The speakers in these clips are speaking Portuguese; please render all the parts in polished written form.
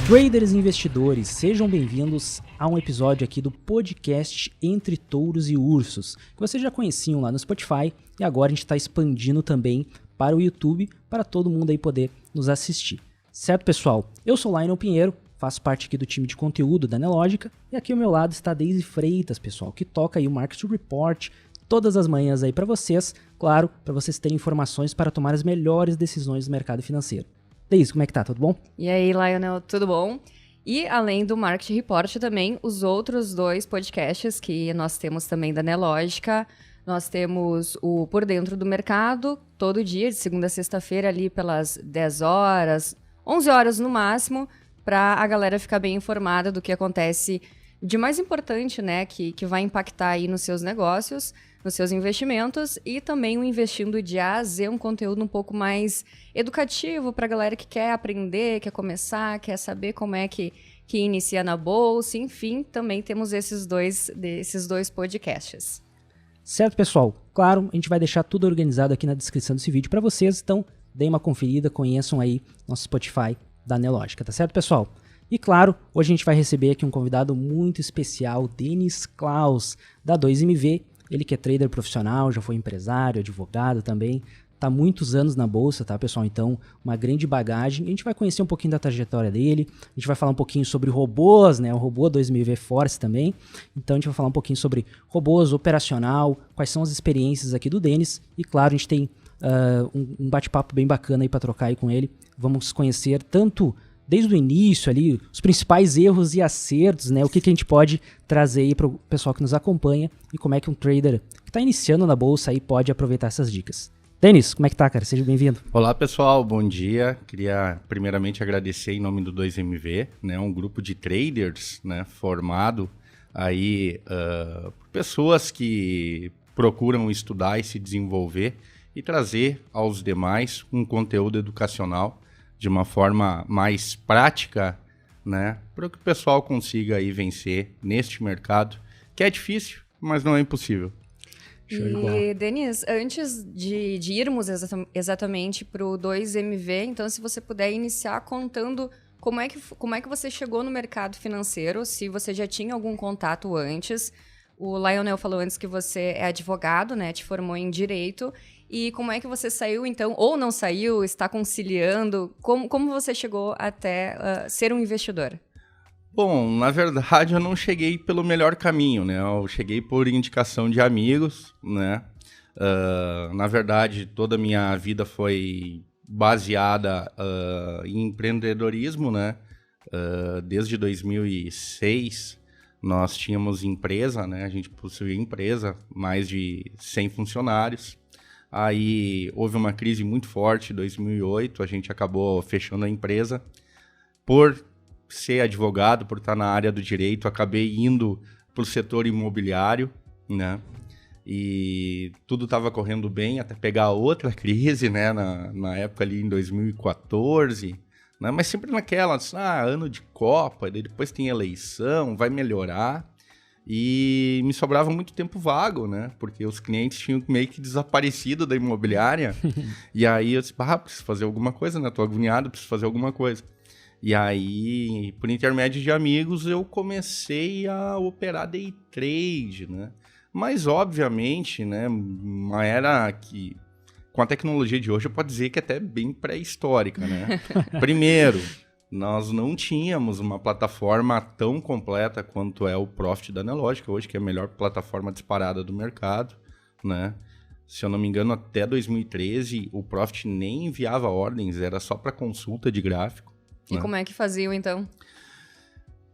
Traders e investidores, sejam bem-vindos a um episódio aqui do podcast Entre Touros e Ursos, que vocês já conheciam lá no Spotify e agora a gente está expandindo também para o YouTube, para todo mundo aí poder nos assistir. Certo, pessoal? Eu sou Lionel Pinheiro, faço parte aqui do time de conteúdo da Nelogica e aqui ao meu lado está a Daisy Freitas, pessoal, que toca aí o Market Report todas as manhãs aí para vocês, claro, para vocês terem informações para tomar as melhores decisões do mercado financeiro. Daisy, como é que tá? Tudo bom? E aí, Lionel, tudo bom? E além do Market Report também, os outros dois podcasts que nós temos também da Nelogica, nós temos o Por Dentro do Mercado, todo dia, de segunda a sexta-feira, ali pelas 10 horas, 11 horas no máximo, para a galera ficar bem informada do que acontece de mais importante, né, que vai impactar aí nos seus negócios, nos seus investimentos, e também o Investindo de A a Z, um conteúdo um pouco mais educativo para a galera que quer aprender, quer começar, quer saber como é que inicia na bolsa, enfim, também temos esses dois podcasts. Certo, pessoal? Claro, a gente vai deixar tudo organizado aqui na descrição desse vídeo para vocês, então deem uma conferida, conheçam aí nosso Spotify da Nelogica, tá certo, pessoal? E claro, hoje a gente vai receber aqui um convidado muito especial, Denis Klaus, da 2MV, ele que é trader profissional, já foi empresário, advogado também, está há muitos anos na bolsa, tá, pessoal? Então, uma grande bagagem. A gente vai conhecer um pouquinho da trajetória dele, a gente vai falar um pouquinho sobre robôs, né? O robô 2MV Force também. Então, a gente vai falar um pouquinho sobre robôs, operacional, quais são as experiências aqui do Denis. E claro, a gente tem um bate-papo bem bacana aí para trocar aí com ele. Vamos conhecer tanto desde o início ali, os principais erros e acertos, né? O que a gente pode trazer aí para o pessoal que nos acompanha e como é que um trader que está iniciando na bolsa aí pode aproveitar essas dicas. Denis, como é que tá, cara? Seja bem-vindo. Olá, pessoal. Bom dia. Queria primeiramente agradecer em nome do 2MV, né? Um grupo de traders, né? Formado aí por pessoas que procuram estudar e se desenvolver e trazer aos demais um conteúdo educacional de uma forma mais prática, né, para que o pessoal consiga aí vencer neste mercado, que é difícil, mas não é impossível. E, Denis, antes de irmos exatamente para o 2MV, então, se você puder iniciar contando como é que você chegou no mercado financeiro, se você já tinha algum contato antes. O Lionel falou antes que você é advogado, né, te formou em Direito. E como é que você saiu, então, ou não saiu, está conciliando? Como você chegou até ser um investidor? Bom, na verdade eu não cheguei pelo melhor caminho, né? Eu cheguei por indicação de amigos, né? Na verdade, toda a minha vida foi baseada em empreendedorismo, né? Desde 2006 nós tínhamos empresa, né? A gente possuía empresa, mais de 100 funcionários. Aí houve uma crise muito forte em 2008, a gente acabou fechando a empresa. Por ser advogado, por estar na área do direito, acabei indo para o setor imobiliário, né? E tudo estava correndo bem até pegar outra crise, né? Na época ali em 2014, né? Mas sempre naquela, ano de Copa, depois tem eleição, vai melhorar. E me sobrava muito tempo vago, né? Porque os clientes tinham meio que desaparecido da imobiliária. E aí eu disse, preciso fazer alguma coisa, né? Tô agoniado, preciso fazer alguma coisa. E aí, por intermédio de amigos, eu comecei a operar day trade, né? Mas, obviamente, né? Uma era que, com a tecnologia de hoje, eu posso dizer que é até bem pré-histórica, né? Primeiro, nós não tínhamos uma plataforma tão completa quanto é o Profit da Nelogica hoje, que é a melhor plataforma disparada do mercado, né? Se eu não me engano, até 2013, o Profit nem enviava ordens, era só para consulta de gráfico. E como é que faziam, então?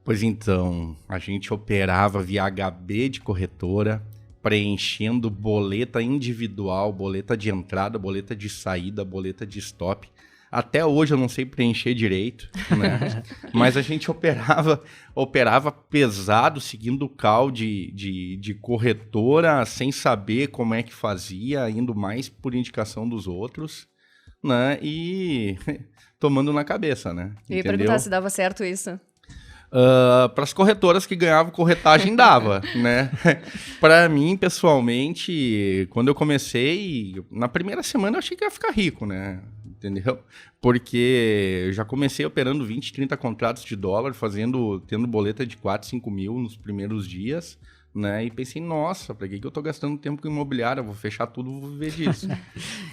Pois então, a gente operava via HB de corretora, preenchendo boleta individual, boleta de entrada, boleta de saída, boleta de stop. Até hoje eu não sei preencher direito, né? Mas a gente operava pesado, seguindo o call de corretora, sem saber como é que fazia, indo mais por indicação dos outros, né? E tomando na cabeça, né? Eu ia perguntar se dava certo isso. Para as corretoras que ganhavam corretagem dava, né? Para mim, pessoalmente, quando eu comecei, na primeira semana eu achei que ia ficar rico, né? entendeu? Porque eu já comecei operando 20, 30 contratos de dólar, tendo boleta de 4, 5 mil nos primeiros dias, né? E pensei, nossa, pra que eu tô gastando tempo com imobiliário? Eu vou fechar tudo, vou viver disso.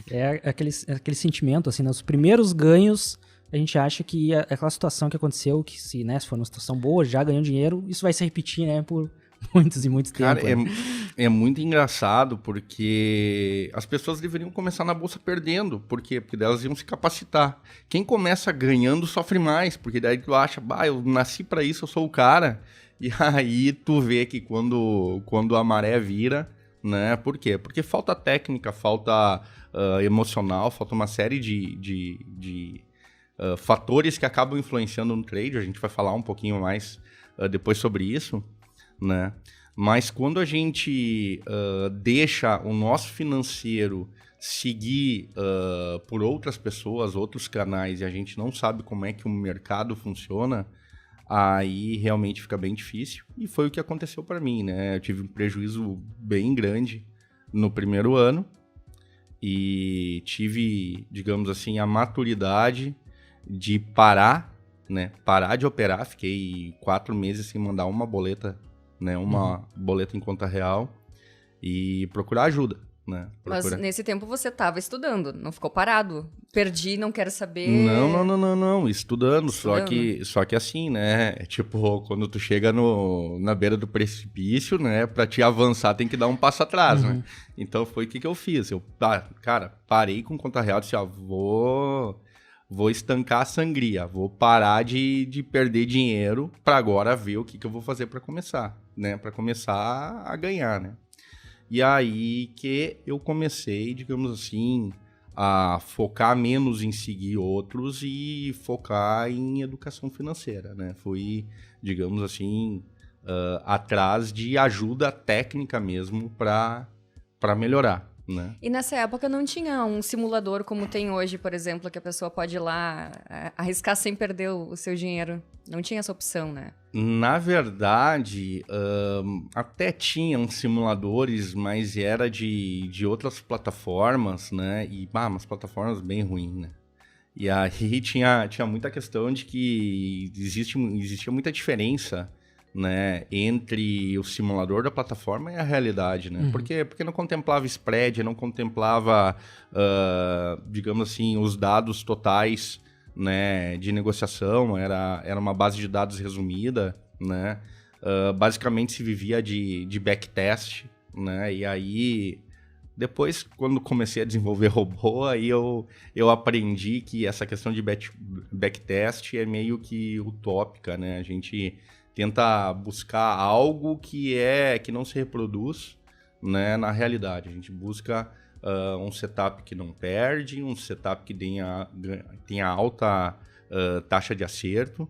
É aquele sentimento, assim, nos primeiros ganhos, a gente acha que aquela situação que aconteceu, que se for uma situação boa, já ganhou dinheiro, isso vai se repetir, né, por muitos e muitos Cara, tempos. é muito engraçado porque as pessoas deveriam começar na bolsa perdendo. Por quê? Porque elas iam se capacitar. Quem começa ganhando sofre mais, porque daí tu acha, eu nasci pra isso, eu sou o cara. E aí tu vê que quando a maré vira, né? Por quê? Porque falta técnica, falta emocional, falta uma série de fatores que acabam influenciando no trade. A gente vai falar um pouquinho mais depois sobre isso, né? Mas quando a gente deixa o nosso financeiro seguir por outras pessoas, outros canais, e a gente não sabe como é que o mercado funciona, aí realmente fica bem difícil. E foi o que aconteceu para mim, né? Eu tive um prejuízo bem grande no primeiro ano e tive, digamos assim, a maturidade de parar, né? Parar de operar. Fiquei 4 meses sem mandar uma boleta, né? Uma boleta em conta real e procurar ajuda, né? Mas nesse tempo você estava estudando, não ficou parado. Perdi, não quero saber. Não, estudando. Só que assim, né? É tipo, quando tu chega na beira do precipício, né? Pra te avançar tem que dar um passo atrás, né? Então foi o que eu fiz. Eu, cara, parei com conta real, disse, vou estancar a sangria, vou parar de perder dinheiro pra agora ver o que eu vou fazer pra começar, né? Pra começar a ganhar, né? E aí que eu comecei, digamos assim, a focar menos em seguir outros e focar em educação financeira, né? Fui, digamos assim, atrás de ajuda técnica mesmo para melhorar, né? E nessa época não tinha um simulador como tem hoje, por exemplo, que a pessoa pode ir lá arriscar sem perder o seu dinheiro. Não tinha essa opção, né? Na verdade, até tinham simuladores, mas era de outras plataformas, né? E, umas plataformas bem ruins, né? E aí tinha muita questão de que existia muita diferença, né, entre o simulador da plataforma e a realidade, né? Porque não contemplava spread, não contemplava, digamos assim, os dados totais, né, de negociação, era uma base de dados resumida, né? Basicamente se vivia de backtest, né? E aí, depois, quando comecei a desenvolver robô, aí eu aprendi que essa questão de backtest é meio que utópica, né? A gente tenta buscar algo que não se reproduz, né, na realidade. A gente busca um setup que não perde, um setup que tenha alta taxa de acerto.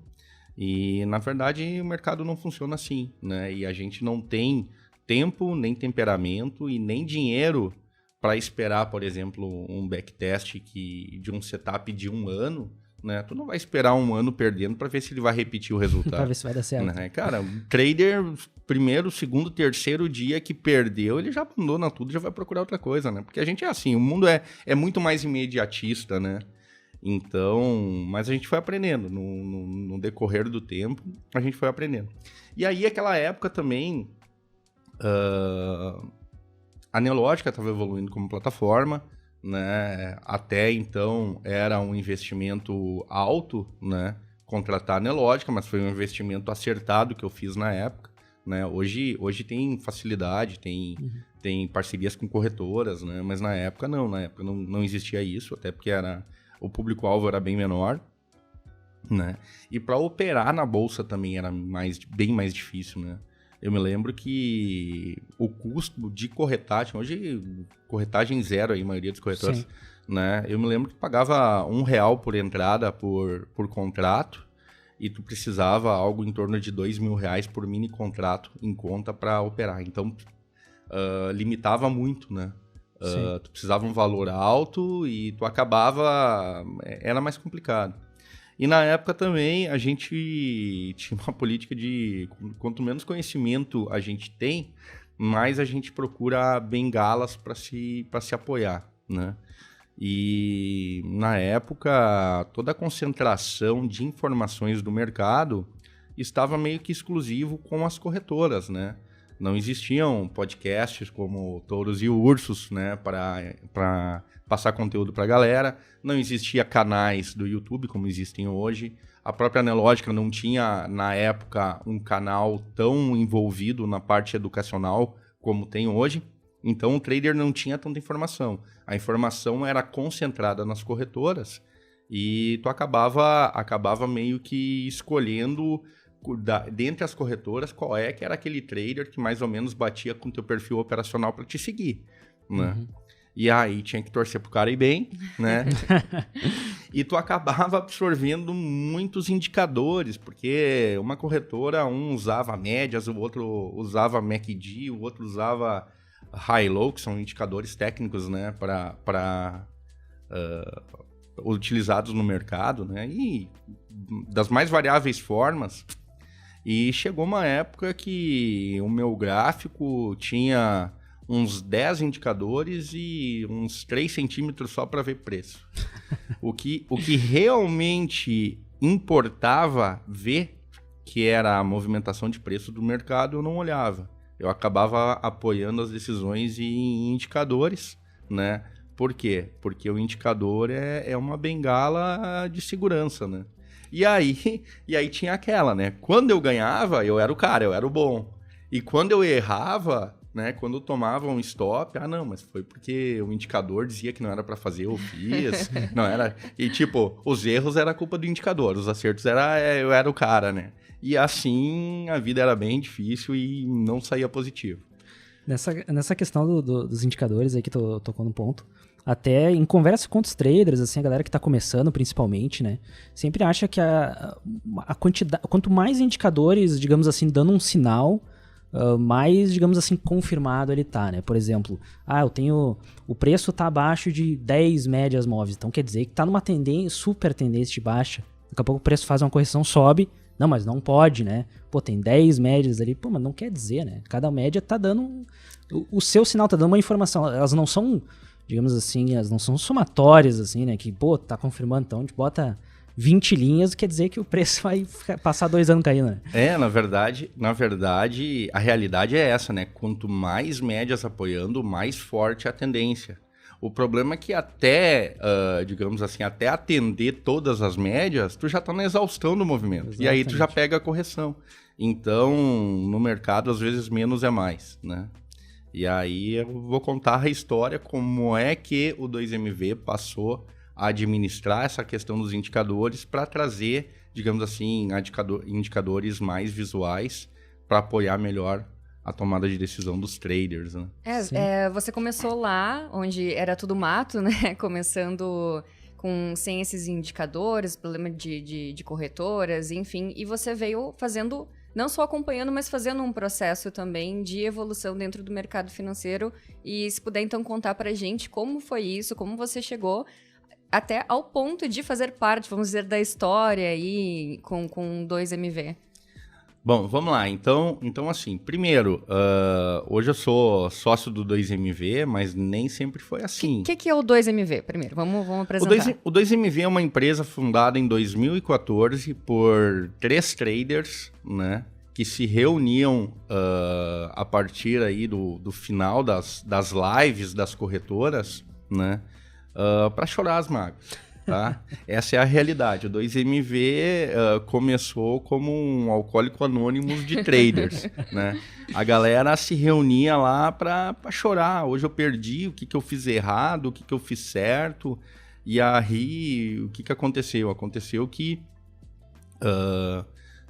E, na verdade, o mercado não funciona assim, né? E a gente não tem tempo, nem temperamento e nem dinheiro para esperar, por exemplo, um backtest de um setup de 1 ano, né? Tu não vai esperar 1 ano perdendo para ver se ele vai repetir o resultado. Para ver se vai dar certo. Né? Cara, o trader, primeiro, segundo, terceiro dia que perdeu, ele já abandona tudo, já vai procurar outra coisa, né? Porque a gente é assim, o mundo é muito mais imediatista, né? Então, mas a gente foi aprendendo, no decorrer do tempo, a gente foi aprendendo. E aí, aquela época também, a Neológica estava evoluindo como plataforma, né? Até então era um investimento alto, né? Contratar a Neológica, mas foi um investimento acertado que eu fiz na época, né? Hoje tem facilidade, tem parcerias com corretoras, né? Mas na época não existia isso, até porque o público-alvo era bem menor, né? E para operar na bolsa também era bem mais difícil, né? Eu me lembro que o custo de corretagem, hoje corretagem zero aí, a maioria dos corretores, né? Eu me lembro que pagava R$1 por entrada por contrato e tu precisava algo em torno de R$2.000 por mini contrato em conta para operar. Então, limitava muito, né? Tu precisava um valor alto e tu acabava... Era mais complicado. E na época também a gente tinha uma política de quanto menos conhecimento a gente tem, mais a gente procura bengalas para se apoiar, né? E na época, toda a concentração de informações do mercado estava meio que exclusivo com as corretoras, né? Não existiam podcasts como Touros e Ursos, né, para passar conteúdo para a galera. Não existia canais do YouTube como existem hoje. A própria Nelogica não tinha, na época, um canal tão envolvido na parte educacional como tem hoje. Então, o trader não tinha tanta informação. A informação era concentrada nas corretoras e tu acabava meio que escolhendo, dentre as corretoras, qual é que era aquele trader que mais ou menos batia com o teu perfil operacional para te seguir, né? Uhum. E aí tinha que torcer pro cara ir bem, né? E tu acabava absorvendo muitos indicadores, porque uma corretora, um usava médias, o outro usava MACD, o outro usava high-low, que são indicadores técnicos, né, utilizados no mercado, né? E das mais variáveis formas. E chegou uma época que o meu gráfico tinha uns 10 indicadores e uns 3 centímetros só para ver preço. O que realmente importava ver, que era a movimentação de preço do mercado, eu não olhava. Eu acabava apoiando as decisões em indicadores, né? Por quê? Porque o indicador é uma bengala de segurança, né? E aí tinha aquela, né? Quando eu ganhava, eu era o cara, eu era o bom. E quando eu errava, né? Quando eu tomava um stop, não, mas foi porque o indicador dizia que não era para fazer, eu fiz. Não era. E tipo, os erros era culpa do indicador, os acertos eu era o cara, né? E assim a vida era bem difícil e não saía positivo. Nessa questão dos indicadores aí que tu tocou no ponto, até em conversa com outros traders, assim, a galera que está começando principalmente, né, sempre acha que a quantidade, quanto mais indicadores, digamos assim, dando um sinal, mais, digamos assim, confirmado ele tá, né? Por exemplo, o preço tá abaixo de 10 médias móveis, então quer dizer que tá numa super tendência de baixa. Daqui a pouco o preço faz uma correção, sobe. Não, mas não pode, né? Pô, tem 10 médias ali. Pô, mas não quer dizer, né? Cada média tá dando... O seu sinal tá dando uma informação. Elas não são, digamos assim, elas não são somatórias, assim, né? Que, pô, tá confirmando, então a gente bota 20 linhas, quer dizer que o preço vai passar 2 anos caindo, né? Na verdade, a realidade é essa, né? Quanto mais médias apoiando, mais forte a tendência. O problema é que digamos assim, até atender todas as médias, tu já tá na exaustão do movimento. Exatamente. E aí tu já pega a correção. Então, no mercado, às vezes, menos é mais, né? E aí eu vou contar a história, como é que o 2MV passou a administrar essa questão dos indicadores para trazer, digamos assim, indicadores mais visuais para apoiar melhor a tomada de decisão dos traders, né? Você começou lá, onde era tudo mato, né? Começando sem esses indicadores, problema de corretoras, enfim. E você veio fazendo, não só acompanhando, mas fazendo um processo também de evolução dentro do mercado financeiro. E se puder, então, contar pra gente como foi isso, como você chegou até ao ponto de fazer parte, vamos dizer, da história aí com 2MV. Bom, vamos lá. Então assim, primeiro, hoje eu sou sócio do 2MV, mas nem sempre foi assim. O que é o 2MV, primeiro? Vamos apresentar. O 2MV é uma empresa fundada em 2014 por 3 traders, né, que se reuniam a partir aí do final das lives das corretoras, né, para chorar as mágoas. Tá? Essa é a realidade. O 2MV começou como um alcoólico anônimo de traders, né? A galera se reunia lá para chorar. Hoje eu perdi, o que eu fiz errado, o que eu fiz certo. E aí, o que aconteceu? Aconteceu que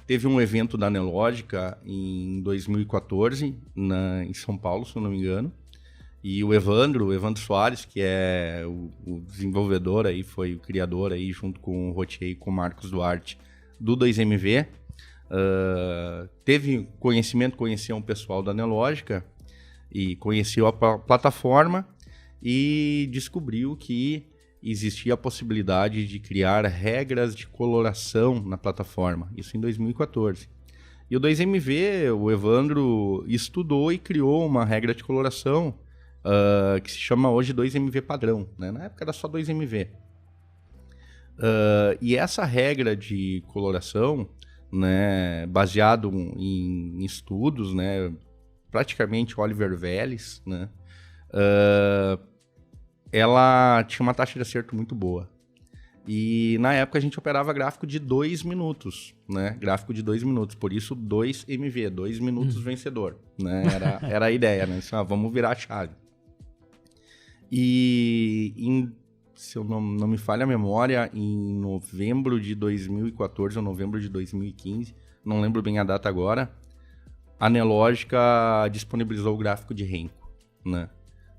teve um evento da Nelogica em 2014, em São Paulo, se eu não me engano. E o Evandro Soares, que é o desenvolvedor aí, foi o criador aí, junto com o Rotier e com o Marcos Duarte, do 2MV, teve conhecimento, conheceu um pessoal da Nelogica e conheceu a plataforma e descobriu que existia a possibilidade de criar regras de coloração na plataforma, isso em 2014. E o 2MV, o Evandro estudou e criou uma regra de coloração que se chama hoje 2MV padrão, né? Na época era só 2MV. E essa regra de coloração, né, baseado em estudos, né, praticamente Oliver Vélez, né, ela tinha uma taxa de acerto muito boa. E na época a gente operava gráfico de 2 minutos, né? Gráfico de 2 minutos, por isso 2MV, 2 minutos vencedor, né? Era a ideia, né? Assim, vamos virar a chave. E se eu não me falha a memória, em novembro de 2014 ou novembro de 2015, não lembro bem a data agora, a Nelogica disponibilizou o gráfico de Renko, né?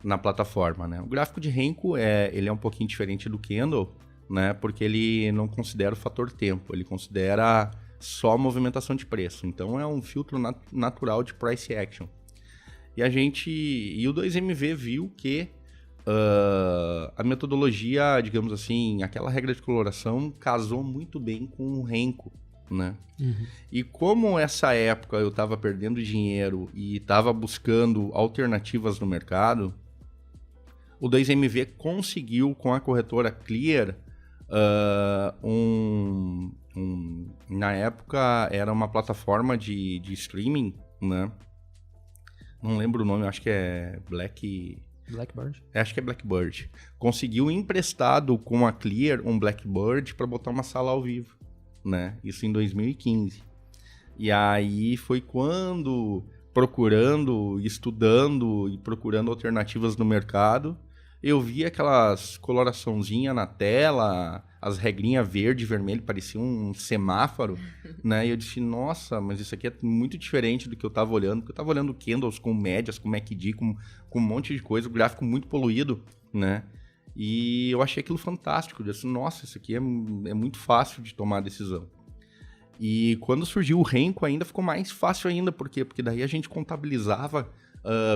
Na plataforma, né? O gráfico de Renko ele é um pouquinho diferente do Candle, né? Porque ele não considera o fator tempo, ele considera só movimentação de preço. Então é um filtro natural de price action. E o 2MV viu que a metodologia, digamos assim, aquela regra de coloração casou muito bem com o Renko, né? E como essa época eu estava perdendo dinheiro e estava buscando alternativas no mercado, o 2MV conseguiu, com a corretora Clear, na época era uma plataforma de streaming, né? Não lembro o nome, acho que é Blackbird? Acho que é Blackbird. Conseguiu emprestado com a Clear um Blackbird para botar uma sala ao vivo, né? Isso em 2015. E aí foi quando, estudando e procurando alternativas no mercado, eu vi aquelas coloraçãozinhas na tela, as regrinhas verde e vermelho, parecia um semáforo, né? E eu disse, nossa, mas isso aqui é muito diferente do que eu estava olhando, porque eu estava olhando candles com médias, com MACD, com um monte de coisa, o gráfico muito poluído, né? E eu achei aquilo fantástico, eu disse, nossa, isso aqui é muito fácil de tomar a decisão. E quando surgiu o Renko ainda ficou mais fácil ainda, por quê? Porque daí a gente contabilizava,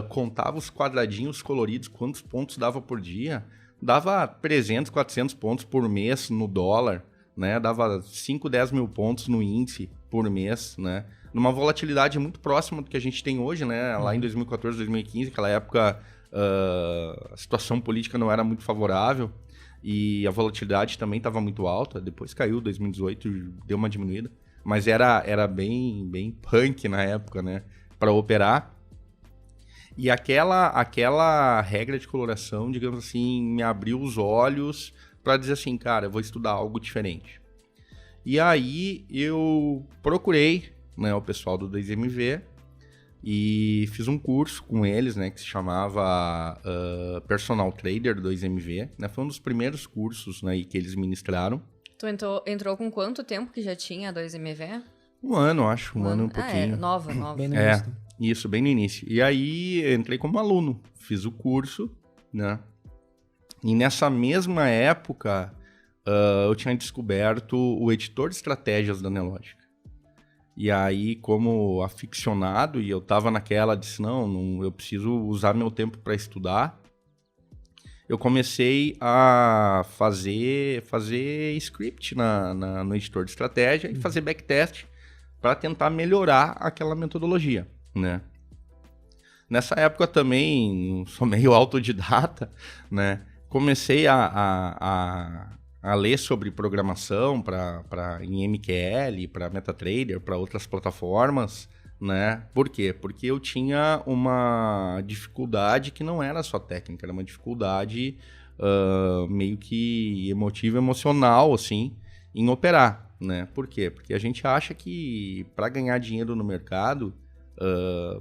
contava os quadradinhos coloridos, quantos pontos dava por dia, dava 300, 400 pontos por mês no dólar, né? Dava 5, 10 mil pontos no índice por mês, né? Numa volatilidade muito próxima do que a gente tem hoje, né? Lá em 2014, 2015, aquela época a situação política não era muito favorável e a volatilidade também estava muito alta, depois caiu, 2018 deu uma diminuída, mas era bem punk na época, né? Para operar. E aquela regra de coloração, digamos assim, me abriu os olhos para dizer assim, cara, eu vou estudar algo diferente. E aí eu procurei, né, o pessoal do 2MV e fiz um curso com eles, né, que se chamava Personal Trader 2MV. Né, foi um dos primeiros cursos, né, que eles ministraram. Tu entrou com quanto tempo que já tinha a 2MV? Um ano, acho. Um ano e um pouquinho. Nova. Bem no início. Isso, bem no início. E aí entrei como aluno, fiz o curso, né? E nessa mesma época eu tinha descoberto o editor de estratégias da Nelogica. E aí, como aficionado, e eu tava naquela, disse, não, eu preciso usar meu tempo para estudar, eu comecei a fazer script no editor de estratégia e fazer backtest para tentar melhorar aquela metodologia, né? Nessa época também, sou meio autodidata, né? Comecei a ler sobre programação em MQL, para MetaTrader, para outras plataformas, né? Por quê? Porque eu tinha uma dificuldade que não era só técnica, era uma dificuldade meio que emotiva, emocional, assim, em operar, né? Por quê? Porque a gente acha que para ganhar dinheiro no mercado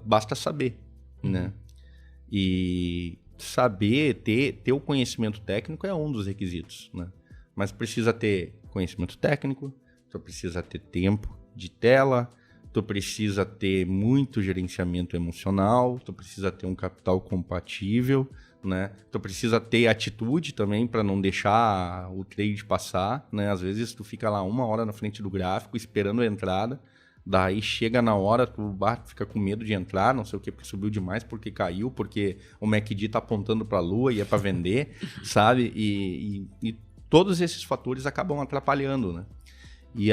basta saber, né? E saber, ter o conhecimento técnico é um dos requisitos, né? Mas precisa ter conhecimento técnico, tu precisa ter tempo de tela, tu precisa ter muito gerenciamento emocional, tu precisa ter um capital compatível, né? Tu precisa ter atitude também para não deixar o trade passar, né? Às vezes tu fica lá 1 hora na frente do gráfico esperando a entrada, daí chega na hora, tu fica com medo de entrar, não sei o que, porque subiu demais, porque caiu, porque o MACD tá apontando para a lua e é para vender, sabe? E todos esses fatores acabam atrapalhando, né? E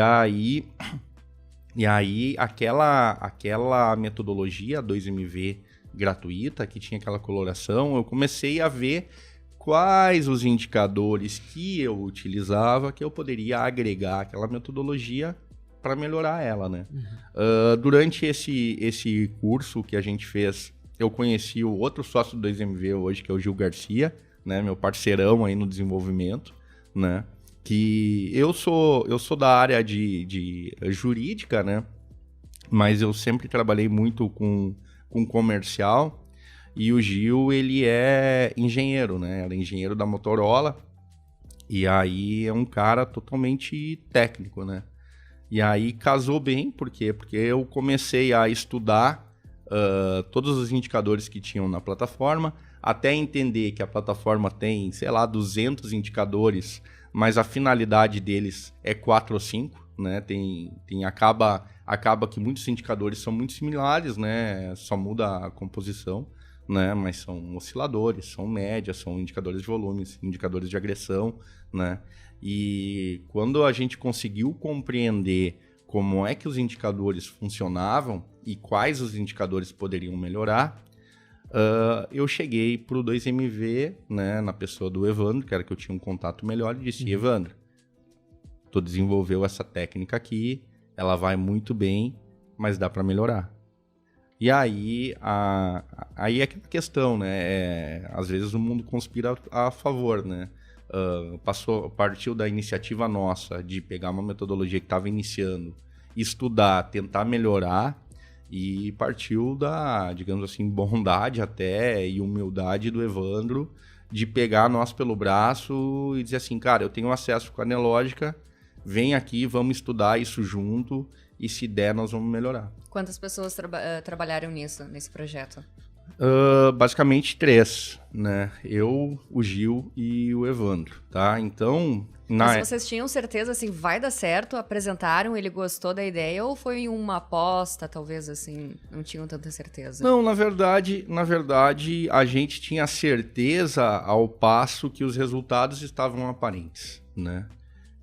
aí aquela metodologia 2MV gratuita, que tinha aquela coloração, eu comecei a ver quais os indicadores que eu utilizava que eu poderia agregar aquela metodologia para melhorar ela, né? Durante esse curso que a gente fez, eu conheci o outro sócio do 2MV hoje, que é o Gil Garcia, né? Meu parceirão aí no desenvolvimento, né? Que eu sou da área de jurídica, né? Mas eu sempre trabalhei muito com comercial, e o Gil, ele é engenheiro, né? Ele é engenheiro da Motorola, e aí é um cara totalmente técnico, né? E aí casou bem, por quê? Porque eu comecei a estudar todos os indicadores que tinham na plataforma, até entender que a plataforma tem, sei lá, 200 indicadores, mas a finalidade deles é 4 ou 5, né? Acaba que muitos indicadores são muito similares, né? Só muda a composição, né? Mas são osciladores, são médias, são indicadores de volumes, indicadores de agressão, né? E quando a gente conseguiu compreender como é que os indicadores funcionavam e quais os indicadores poderiam melhorar, eu cheguei para o 2MV, né, na pessoa do Evandro, que era que eu tinha um contato melhor, e disse: Evandro, tu desenvolveu essa técnica aqui, ela vai muito bem, mas dá para melhorar. E aí, aí é aquela questão, né? Às vezes o mundo conspira a favor, né? Partiu da iniciativa nossa de pegar uma metodologia que estava iniciando, estudar, tentar melhorar, e partiu da, digamos assim, bondade até e humildade do Evandro de pegar nós pelo braço e dizer assim: cara, eu tenho acesso com a Nelógica, vem aqui, vamos estudar isso junto, e se der, nós vamos melhorar. Quantas pessoas trabalharam nesse projeto? Basicamente 3, né? Eu, o Gil e o Evandro, tá? Então... Mas vocês tinham certeza, assim, vai dar certo? Apresentaram, ele gostou da ideia? Ou foi uma aposta, talvez, assim, não tinham tanta certeza? Não, na verdade, a gente tinha certeza ao passo que os resultados estavam aparentes, né?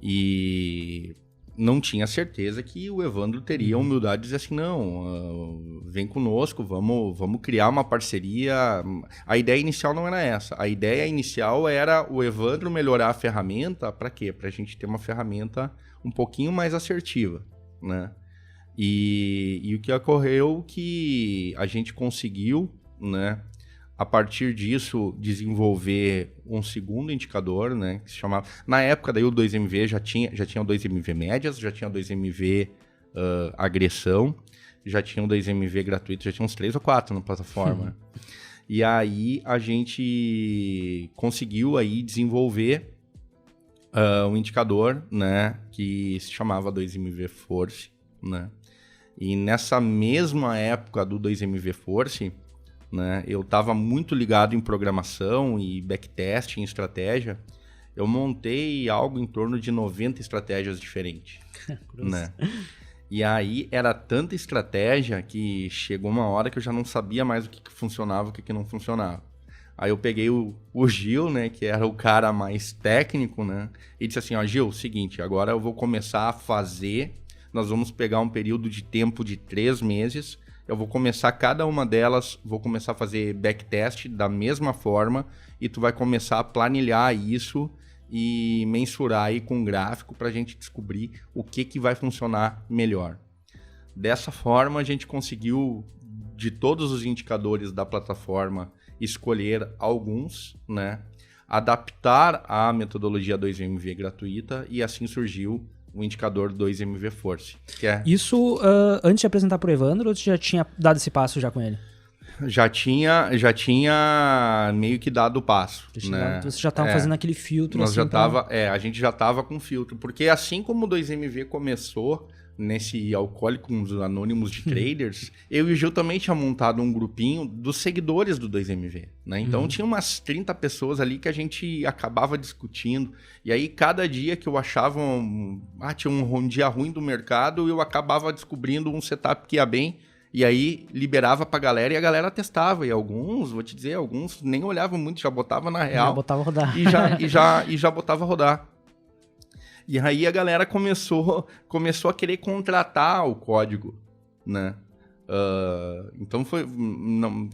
E não tinha certeza que o Evandro teria a humildade de dizer assim: não, vem conosco, vamos criar uma parceria. A ideia inicial não era essa. A ideia inicial era o Evandro melhorar a ferramenta. Para quê? Para a gente ter uma ferramenta um pouquinho mais assertiva, né? E o que ocorreu que a gente conseguiu, né, a partir disso, desenvolver um segundo indicador, né, que se chamava... Na época, daí o 2MV já tinha o 2MV médias, já tinha o 2MV agressão, já tinha o 2MV gratuito, já tinha uns 3 ou 4 na plataforma. E aí, a gente conseguiu aí desenvolver um indicador, né, que se chamava 2MV Force, né? E nessa mesma época do 2MV Force, né, eu estava muito ligado em programação e backtesting, estratégia. Eu montei algo em torno de 90 estratégias diferentes, né? E aí era tanta estratégia que chegou uma hora que eu já não sabia mais o que funcionava e o que não funcionava. Aí eu peguei o Gil, né, que era o cara mais técnico, né, e disse assim: ó, Gil, seguinte, agora eu vou começar a fazer, nós vamos pegar um período de tempo de 3 meses, eu vou começar cada uma delas, vou começar a fazer backtest da mesma forma, e tu vai começar a planilhar isso e mensurar aí com gráfico para a gente descobrir o que vai funcionar melhor. Dessa forma, a gente conseguiu, de todos os indicadores da plataforma, escolher alguns, né, adaptar a metodologia 2MV gratuita, e assim surgiu o indicador 2MV Force. Que é... Isso antes de apresentar para o Evandro, ou você já tinha dado esse passo já com ele? Já tinha meio que dado o passo, né? Você já estava fazendo aquele filtro. Nós assim, já tava, a gente já estava com filtro, porque assim como o 2MV começou nesse Alcoólicos Anônimos de Traders, eu e o Gil também tinha montado um grupinho dos seguidores do 2MV, né? Então tinha umas 30 pessoas ali que a gente acabava discutindo, e aí cada dia que eu achava tinha um dia ruim do mercado, eu acabava descobrindo um setup que ia bem, e aí liberava pra galera e a galera testava. E alguns, vou te dizer, alguns nem olhavam muito, já botava na real. Já botava rodar. E já botava rodar. E aí a galera começou a querer contratar o código, né? Então foi... Não,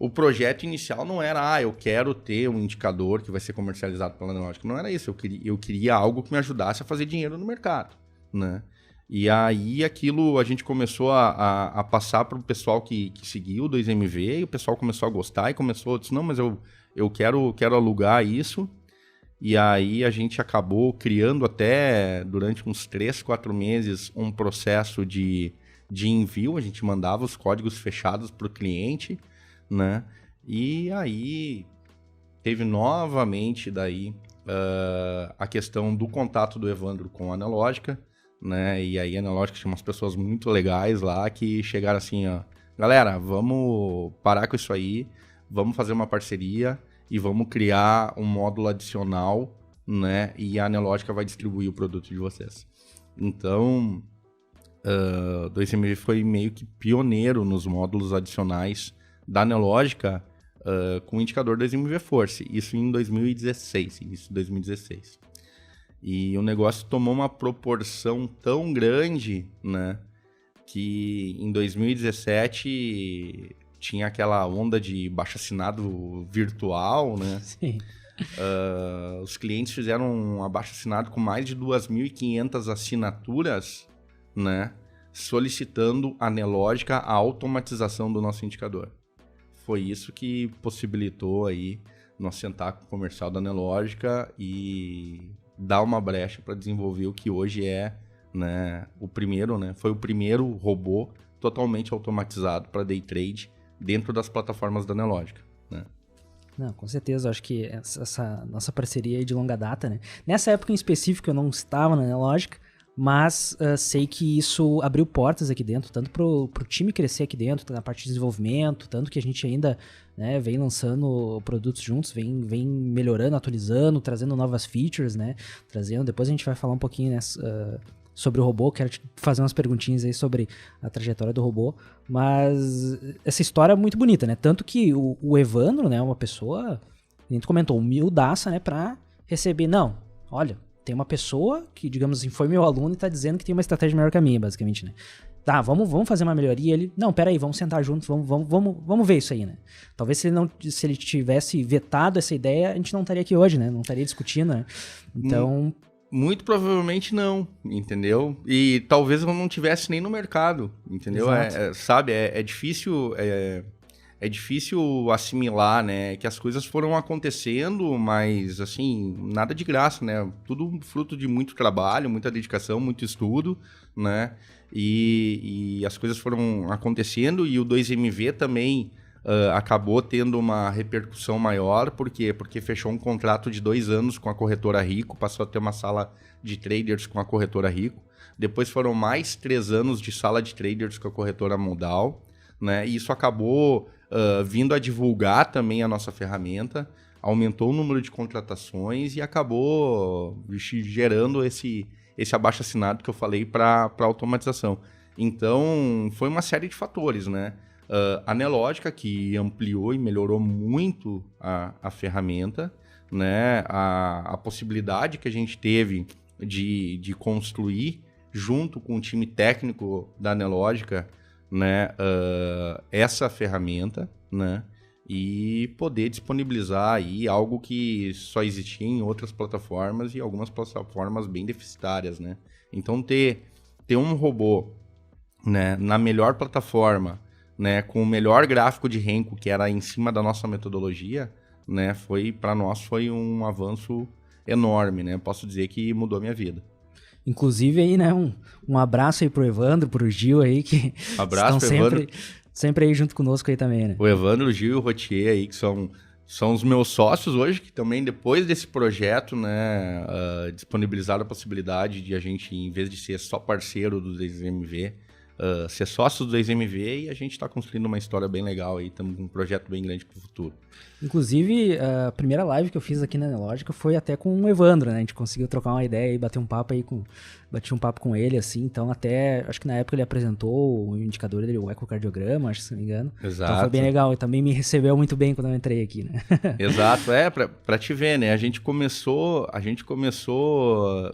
o projeto inicial não era, eu quero ter um indicador que vai ser comercializado pela Nelogica. Não era isso, eu queria algo que me ajudasse a fazer dinheiro no mercado, né? E aí aquilo a gente começou a passar para o pessoal que seguiu o 2MV, e o pessoal começou a gostar e começou a dizer, não, mas eu quero alugar isso. E aí a gente acabou criando até durante uns 3, 4 meses um processo de envio, a gente mandava os códigos fechados para o cliente, né? E aí teve novamente daí a questão do contato do Evandro com a Nelogica, né? E aí a Nelogica tinha umas pessoas muito legais lá que chegaram assim, ó, galera, vamos parar com isso aí, vamos fazer uma parceria e vamos criar um módulo adicional, né? E a Nelogica vai distribuir o produto de vocês. Então, 2MV foi meio que pioneiro nos módulos adicionais da Nelogica com o indicador 2MV Force. Isso em 2016, início de 2016. E o negócio tomou uma proporção tão grande, né? Que em 2017 tinha aquela onda de baixo-assinado virtual, né? Sim. Os clientes fizeram um abaixo-assinado com mais de 2.500 assinaturas, né? Solicitando a Nelogica a automatização do nosso indicador. Foi isso que possibilitou aí nós sentar com o comercial da Nelogica e dar uma brecha para desenvolver o que hoje é, né, o primeiro, né? Foi o primeiro robô totalmente automatizado para day trade dentro das plataformas da Nelogica, né? Não, com certeza, eu acho que essa nossa parceria é de longa data, né? Nessa época em específico eu não estava na Nelogica, mas sei que isso abriu portas aqui dentro, tanto pro time crescer aqui dentro, na parte de desenvolvimento, tanto que a gente ainda, né, vem lançando produtos juntos, vem melhorando, atualizando, trazendo novas features, né? Depois a gente vai falar um pouquinho, né, sobre o robô, quero te fazer umas perguntinhas aí sobre a trajetória do robô, mas essa história é muito bonita, né? Tanto que o Evandro, né, uma pessoa, a gente comentou, humildaça, né, pra receber, não, olha, tem uma pessoa que, digamos assim, foi meu aluno e tá dizendo que tem uma estratégia melhor que a minha, basicamente, né? Tá, vamos fazer uma melhoria. Ele, não, peraí, vamos sentar juntos, vamos ver isso aí, né? Talvez se ele tivesse vetado essa ideia, a gente não estaria aqui hoje, né? Não estaria discutindo, né? Então... Muito provavelmente não, entendeu? E talvez eu não tivesse nem no mercado, entendeu? Sabe, é difícil... É difícil assimilar, né, que as coisas foram acontecendo, mas, assim, nada de graça, né? Tudo fruto de muito trabalho, muita dedicação, muito estudo, né? E as coisas foram acontecendo e o 2MV também acabou tendo uma repercussão maior. Por quê? Porque fechou um contrato de 2 anos com a corretora Rico, passou a ter uma sala de traders com a corretora Rico. Depois foram mais 3 anos de sala de traders com a corretora Modal, né? E isso acabou... vindo a divulgar também a nossa ferramenta, aumentou o número de contratações e acabou gerando esse abaixo-assinado que eu falei para automatização. Então, foi uma série de fatores, né? A Nelogica, que ampliou e melhorou muito a ferramenta, né? A possibilidade que a gente teve de construir junto com o time técnico da Nelogica, né, essa ferramenta, né, e poder disponibilizar aí algo que só existia em outras plataformas e algumas plataformas bem deficitárias, né? Então ter um robô, né, na melhor plataforma, né, com o melhor gráfico de Renko, que era em cima da nossa metodologia, né, para nós foi um avanço enorme, né? Posso dizer que mudou a minha vida. Inclusive aí, né, um abraço aí pro Evandro, pro Gil aí, que abraço estão sempre aí junto conosco aí também, né? O Evandro, o Gil e o Rotier aí, que são os meus sócios hoje, que também depois desse projeto, né, disponibilizaram a possibilidade de a gente, em vez de ser só parceiro do 2MV, ser sócio do 2MV, e a gente está construindo uma história bem legal aí, estamos com um projeto bem grande para o futuro. Inclusive, a primeira live que eu fiz aqui na Nelogica foi até com o Evandro, né? A gente conseguiu trocar uma ideia e bati um papo com ele, assim. Então, até, acho que na época ele apresentou o indicador dele, o ecocardiograma, acho que se não me engano. Exato. Então foi bem legal. E também me recebeu muito bem quando eu entrei aqui, né? Exato. Pra te ver, né? A gente começou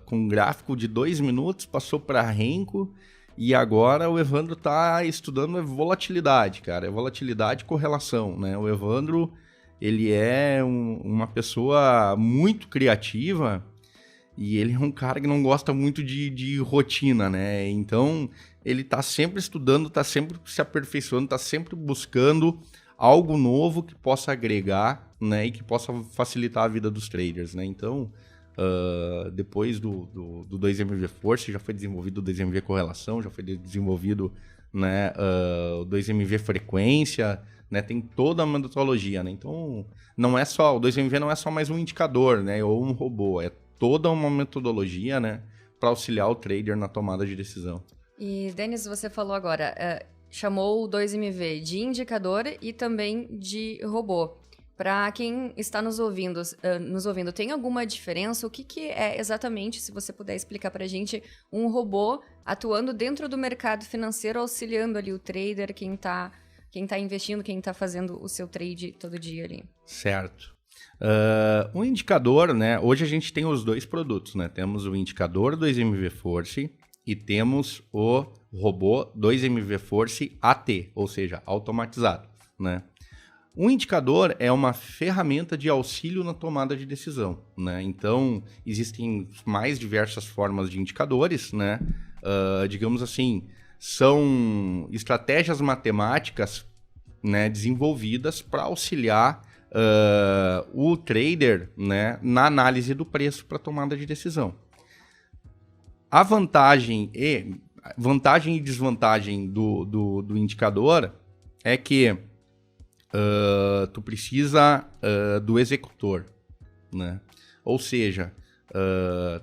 com um gráfico de 2 minutos, passou para Renko, E agora o Evandro tá estudando volatilidade, cara. É volatilidade e correlação, né? O Evandro, ele é uma pessoa muito criativa e ele é um cara que não gosta muito de rotina, né? Então, ele tá sempre estudando, tá sempre se aperfeiçoando, tá sempre buscando algo novo que possa agregar, né? E que possa facilitar a vida dos traders, né? Então... depois do 2MV Force, já foi desenvolvido o 2MV Correlação, já foi desenvolvido, né, o 2MV Frequência, né, tem toda a metodologia, né? Então, o 2MV não é só mais um indicador, né, ou um robô, é toda uma metodologia, né, para auxiliar o trader na tomada de decisão. E, Denis, você falou agora, chamou o 2MV de indicador e também de robô. Para quem está nos ouvindo, tem alguma diferença? O que é exatamente, se você puder explicar para a gente, um robô atuando dentro do mercado financeiro, auxiliando ali o trader, quem tá investindo, quem está fazendo o seu trade todo dia ali? Certo. O indicador, né? Hoje a gente tem os dois produtos, né? Temos o indicador 2MV Force e temos o robô 2MV Force AT, ou seja, automatizado, né? Um indicador é uma ferramenta de auxílio na tomada de decisão, né? Então, existem mais diversas formas de indicadores, né? Digamos assim, são estratégias matemáticas, né, desenvolvidas para auxiliar o trader, né, na análise do preço para tomada de decisão. A vantagem e desvantagem do indicador é que tu precisa do executor, né? Ou seja,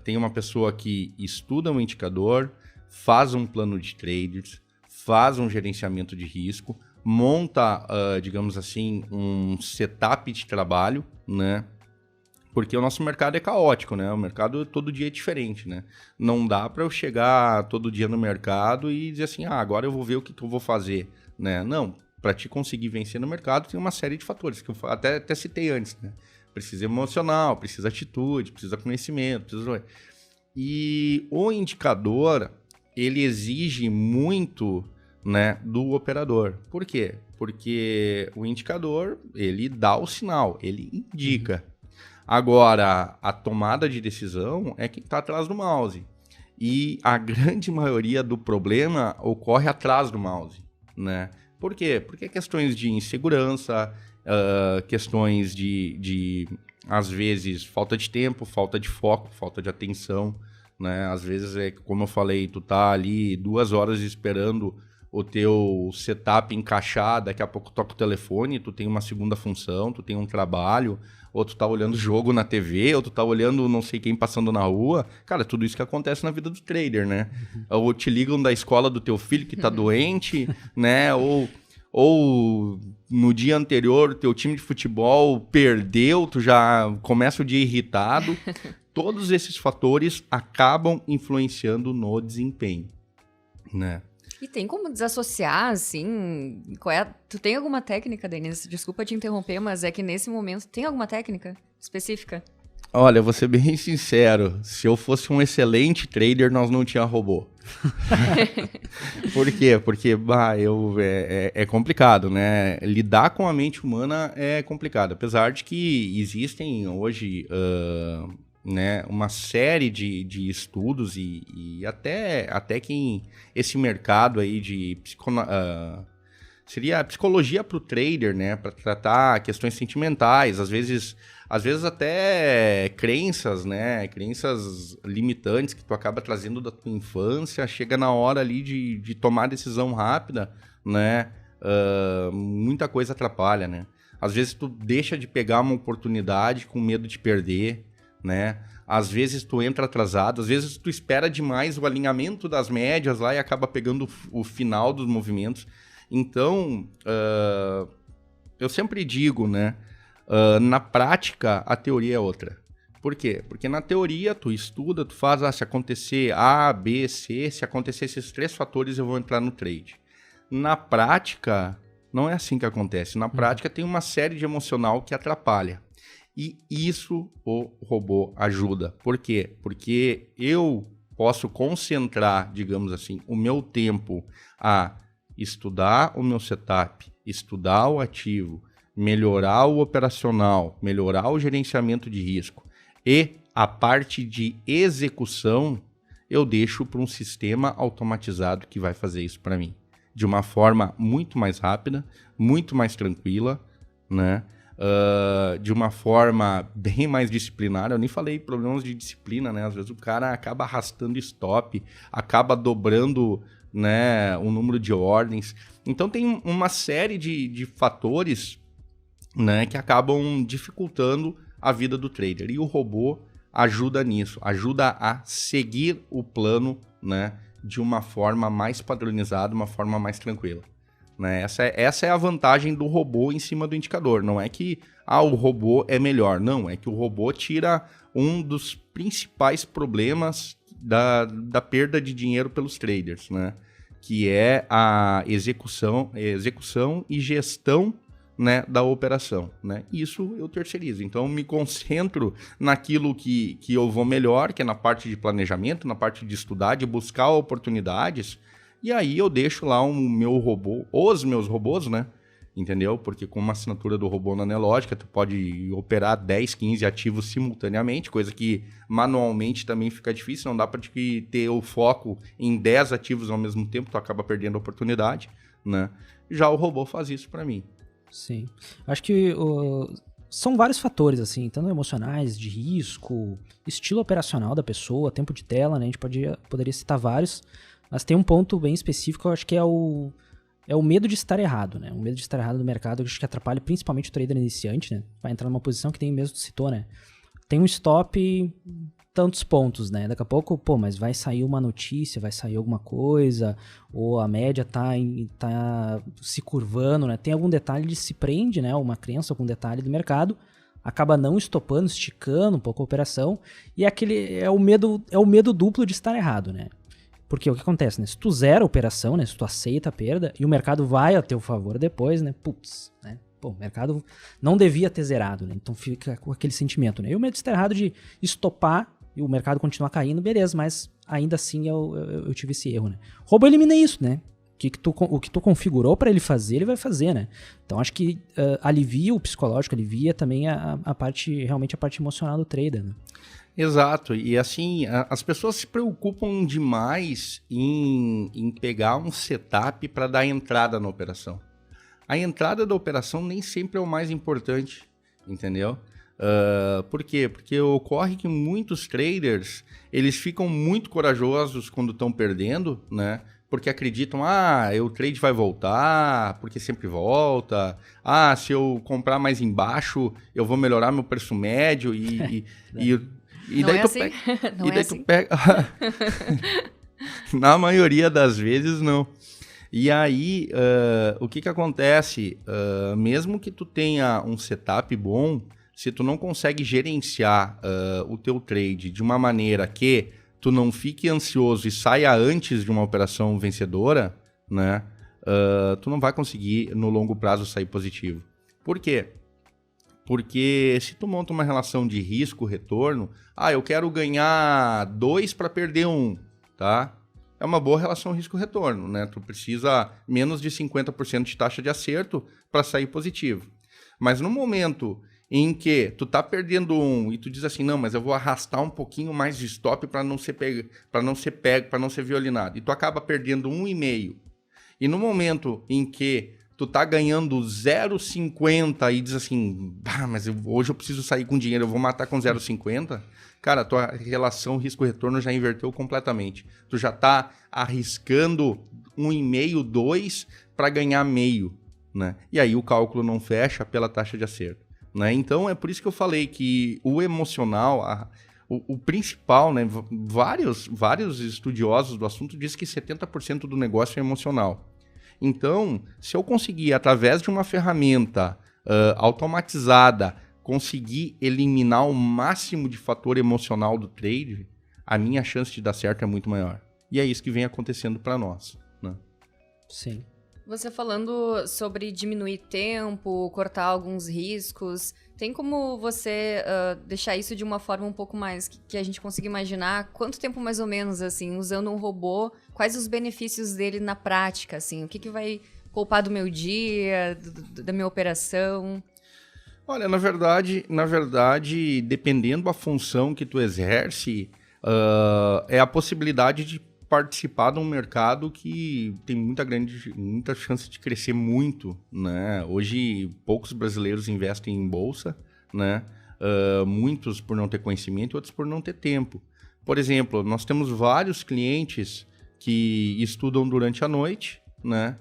tem uma pessoa que estuda um indicador, faz um plano de traders, faz um gerenciamento de risco, monta, digamos assim, um setup de trabalho, né? Porque o nosso mercado é caótico, né? O mercado todo dia é diferente, né? Não dá para eu chegar todo dia no mercado e dizer assim, agora eu vou ver o que eu vou fazer, né? Não. Para te conseguir vencer no mercado, tem uma série de fatores que eu até citei antes, né? Precisa emocional, precisa atitude, precisa conhecimento, E o indicador, ele exige muito, né, do operador. Por quê? Porque o indicador, ele dá o sinal, ele indica. Agora, a tomada de decisão é quem está atrás do mouse. E a grande maioria do problema ocorre atrás do mouse, né? Por quê? Porque questões de insegurança, questões de, às vezes, falta de tempo, falta de foco, falta de atenção, né? Às vezes, como eu falei, tu tá ali 2 horas esperando o teu setup encaixar, daqui a pouco toca o telefone, tu tem uma segunda função, tu tem um trabalho, ou tu tá olhando jogo na TV, ou tu tá olhando não sei quem passando na rua. Cara, tudo isso que acontece na vida do trader, né? Ou te ligam da escola do teu filho que tá doente, né? Ou no dia anterior o teu time de futebol perdeu, tu já começa o dia irritado. Todos esses fatores acabam influenciando no desempenho, né? E tem como desassociar, assim? Tu tem alguma técnica, Denis? Desculpa te interromper, mas é que nesse momento tem alguma técnica específica? Olha, vou ser bem sincero. Se eu fosse um excelente trader, nós não tínhamos robô. Por quê? Porque é complicado, né? Lidar com a mente humana é complicado. Apesar de que existem hoje... né, uma série de estudos e até que esse mercado aí de seria a psicologia para o trader, né, para tratar questões sentimentais, às vezes até crenças, né, crenças limitantes que tu acaba trazendo da tua infância, chega na hora ali de tomar decisão rápida, né, muita coisa atrapalha, né. Às vezes tu deixa de pegar uma oportunidade com medo de perder, né? Às vezes tu entra atrasado, às vezes tu espera demais o alinhamento das médias lá e acaba pegando o final dos movimentos. Então, eu sempre digo, né? Na prática, a teoria é outra. Por quê? Porque na teoria tu estuda, tu faz, se acontecer A, B, C, se acontecer esses 3 fatores eu vou entrar no trade. Na prática, não é assim que acontece. Na prática tem uma série de emocional que atrapalha. E isso o robô ajuda. Por quê? Porque eu, posso concentrar, digamos assim, o meu tempo a estudar o meu setup, estudar o ativo, melhorar o operacional, melhorar o gerenciamento de risco e a parte de execução, eu deixo para um sistema automatizado que vai fazer isso para mim. De uma forma muito mais rápida, muito mais tranquila, né? De uma forma bem mais disciplinar. Eu nem falei problemas de disciplina, né? Às vezes o cara acaba arrastando stop, acaba dobrando, né, o número de ordens. Então tem uma série de fatores, né, que acabam dificultando a vida do trader. E o robô ajuda nisso, ajuda a seguir o plano, de uma forma mais padronizada, uma forma mais tranquila. Né? Essa é a vantagem do robô em cima do indicador. Não é que o robô é melhor. Não, é que o robô tira um dos principais problemas da perda de dinheiro pelos traders, né? Que é a execução e gestão, né, da operação. Né? Isso eu terceirizo. Então, eu me concentro naquilo que eu vou melhor, que é na parte de planejamento, na parte de estudar, de buscar oportunidades. E aí eu deixo lá o meu robô, os meus robôs, né? Entendeu? Porque com uma assinatura do robô na Nelogica, tu pode operar 10, 15 ativos simultaneamente, coisa que manualmente também fica difícil, não dá para ter o foco em 10 ativos ao mesmo tempo, tu acaba perdendo a oportunidade, né? Já o robô faz isso para mim. Sim. Acho que são vários fatores, assim, tanto emocionais, de risco, estilo operacional da pessoa, tempo de tela, né? A gente poderia citar vários, mas tem um ponto bem específico, eu acho que é o medo de estar errado, né? O medo de estar errado no mercado, eu acho que atrapalha principalmente o trader iniciante, né? Vai entrar numa posição que tem mesmo, tu citou, né? Tem um stop tantos pontos, né? Daqui a pouco, mas vai sair uma notícia, vai sair alguma coisa, ou a média tá se curvando, né? Tem algum detalhe, ele se prende, né? Uma crença, algum detalhe do mercado, acaba não estopando, esticando um pouco a operação, e é o medo duplo de estar errado, né? Porque o que acontece, né? Se tu zera a operação, né? Se tu aceita a perda, e o mercado vai a teu favor depois, né? Putz, né? Pô, o mercado não devia ter zerado, né? Então fica com aquele sentimento, né? E o medo de estar errado de estopar e o mercado continuar caindo, beleza, mas ainda assim eu tive esse erro, né? O robô elimina isso, né? O que tu configurou para ele fazer, ele vai fazer, né? Então acho que alivia o psicológico, alivia também realmente a parte emocional do trader, né? Exato, e assim, as pessoas se preocupam demais em pegar um setup para dar entrada na operação. A entrada da operação nem sempre é o mais importante, entendeu? Por quê? Porque ocorre que muitos traders, eles ficam muito corajosos quando estão perdendo, né? Porque acreditam, o trade vai voltar, porque sempre volta. Se eu comprar mais embaixo, eu vou melhorar meu preço médio e daí tu pega. Não é assim. Tu pega. Na maioria das vezes, não. E aí, o que acontece? Mesmo que tu tenha um setup bom, se tu não consegue gerenciar o teu trade de uma maneira que tu não fique ansioso e saia antes de uma operação vencedora, né? Tu não vai conseguir, no longo prazo, sair positivo. Por quê? Porque se tu monta uma relação de risco-retorno, eu quero ganhar 2 para perder 1, tá? É uma boa relação risco-retorno, né? Tu precisa menos de 50% de taxa de acerto para sair positivo. Mas no momento em que tu tá perdendo 1 e tu diz assim, não, mas eu vou arrastar um pouquinho mais de stop para não ser pego, para não ser violinado, e tu acaba perdendo 1,5. E no momento em que tu tá ganhando 0,50 e diz assim, mas hoje eu preciso sair com dinheiro, eu vou matar com 0,50, cara, a tua relação risco-retorno já inverteu completamente. Tu já tá arriscando 1,5, 2 para ganhar meio, né? E aí o cálculo não fecha pela taxa de acerto, né? Então é por isso que eu falei que o emocional, o principal, né? Vários estudiosos do assunto dizem que 70% do negócio é emocional. Então, se eu conseguir, através de uma ferramenta automatizada, conseguir eliminar o máximo de fator emocional do trade, a minha chance de dar certo é muito maior. E é isso que vem acontecendo para nós, né? Sim. Você falando sobre diminuir tempo, cortar alguns riscos, tem como você deixar isso de uma forma um pouco mais que a gente consiga imaginar? Quanto tempo mais ou menos, assim, usando um robô, quais os benefícios dele na prática, assim? O que vai poupar do meu dia, da minha operação? Olha, na verdade, dependendo da função que tu exerce, é a possibilidade de participar de um mercado que tem muita chance de crescer muito, né? Hoje, poucos brasileiros investem em bolsa, né? Muitos por não ter conhecimento e outros por não ter tempo. Por exemplo, nós temos vários clientes que estudam durante a noite, né?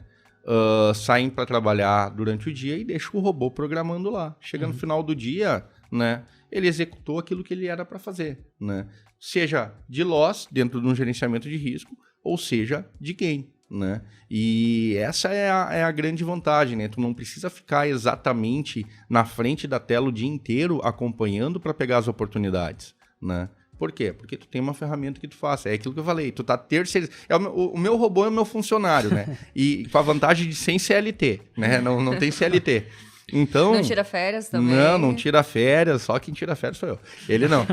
Saem para trabalhar durante o dia e deixam o robô programando lá. Chega no final do dia, né? Ele executou aquilo que ele era para fazer, né? Seja de loss, dentro de um gerenciamento de risco, ou seja, de gain, né? E essa é a grande vantagem, né? Tu não precisa ficar exatamente na frente da tela o dia inteiro acompanhando para pegar as oportunidades, né? Por quê? Porque tu tem uma ferramenta que tu faça. É aquilo que eu falei, tu tá terceirizando. O meu robô é o meu funcionário, né? E com a vantagem de sem CLT, né? Não tem CLT. Então, não tira férias também? Não tira férias, só quem tira férias sou eu. Ele não.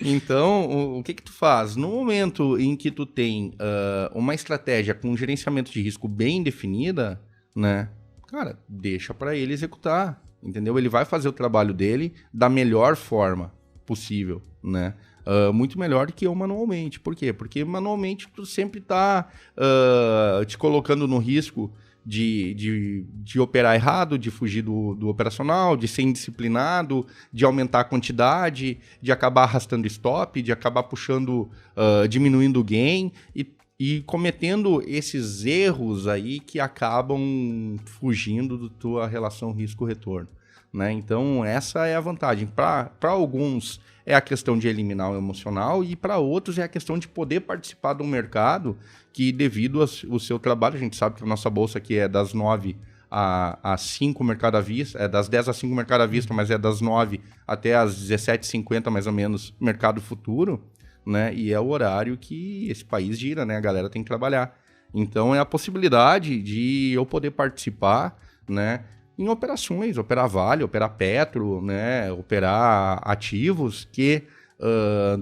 Então, o que tu faz? No momento em que tu tem uma estratégia com um gerenciamento de risco bem definida, né? Cara, deixa para ele executar, entendeu? Ele vai fazer o trabalho dele da melhor forma possível, né? Muito melhor do que eu manualmente. Por quê? Porque manualmente tu sempre tá te colocando no risco de operar errado, de fugir do operacional, de ser indisciplinado, de aumentar a quantidade, de acabar arrastando stop, de acabar puxando, diminuindo o gain e cometendo esses erros aí que acabam fugindo da tua relação risco-retorno, né? Então, essa é a vantagem. Para alguns é a questão de eliminar o emocional e para outros é a questão de poder participar de um mercado que, devido ao seu trabalho, a gente sabe que a nossa bolsa aqui é das 9 às 5 mercado à vista, é das 10 às 5 mercado à vista, mas é das 9 até às 17h50 mais ou menos mercado futuro, né? E é o horário que esse país gira, né? A galera tem que trabalhar. Então é a possibilidade de eu poder participar, né? Em operações, operar Vale, operar Petro, né? Operar ativos que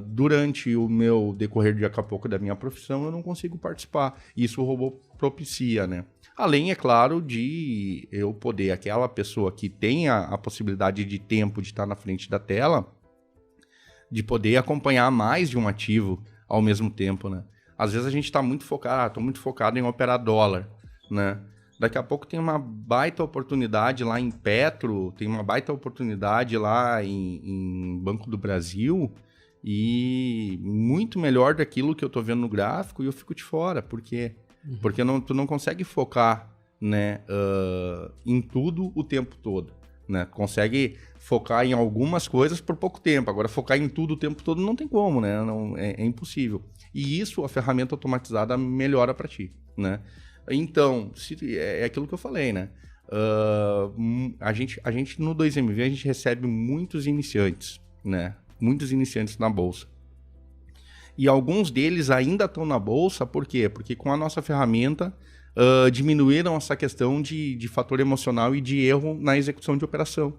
durante o meu decorrer de daqui a pouco da minha profissão eu não consigo participar. Isso o robô propicia, né? Além, é claro, de eu poder, aquela pessoa que tem a possibilidade de tempo de estar na frente da tela, de poder acompanhar mais de um ativo ao mesmo tempo, né? Às vezes a gente está muito focado, estou muito focado em operar dólar, né? Daqui a pouco tem uma baita oportunidade lá em Petro, tem uma baita oportunidade lá em Banco do Brasil e muito melhor daquilo que eu estou vendo no gráfico e eu fico de fora. Por quê? Porque tu não consegue focar, né, em tudo o tempo todo, né? Consegue focar em algumas coisas por pouco tempo. Agora, focar em tudo o tempo todo não tem como, né? É impossível. E isso a ferramenta automatizada melhora para ti, né? Então, é aquilo que eu falei, né? A gente no 2MV, a gente recebe muitos iniciantes, né? Muitos iniciantes na bolsa. E alguns deles ainda estão na bolsa, por quê? Porque com a nossa ferramenta diminuíram essa questão de fator emocional e de erro na execução de operação.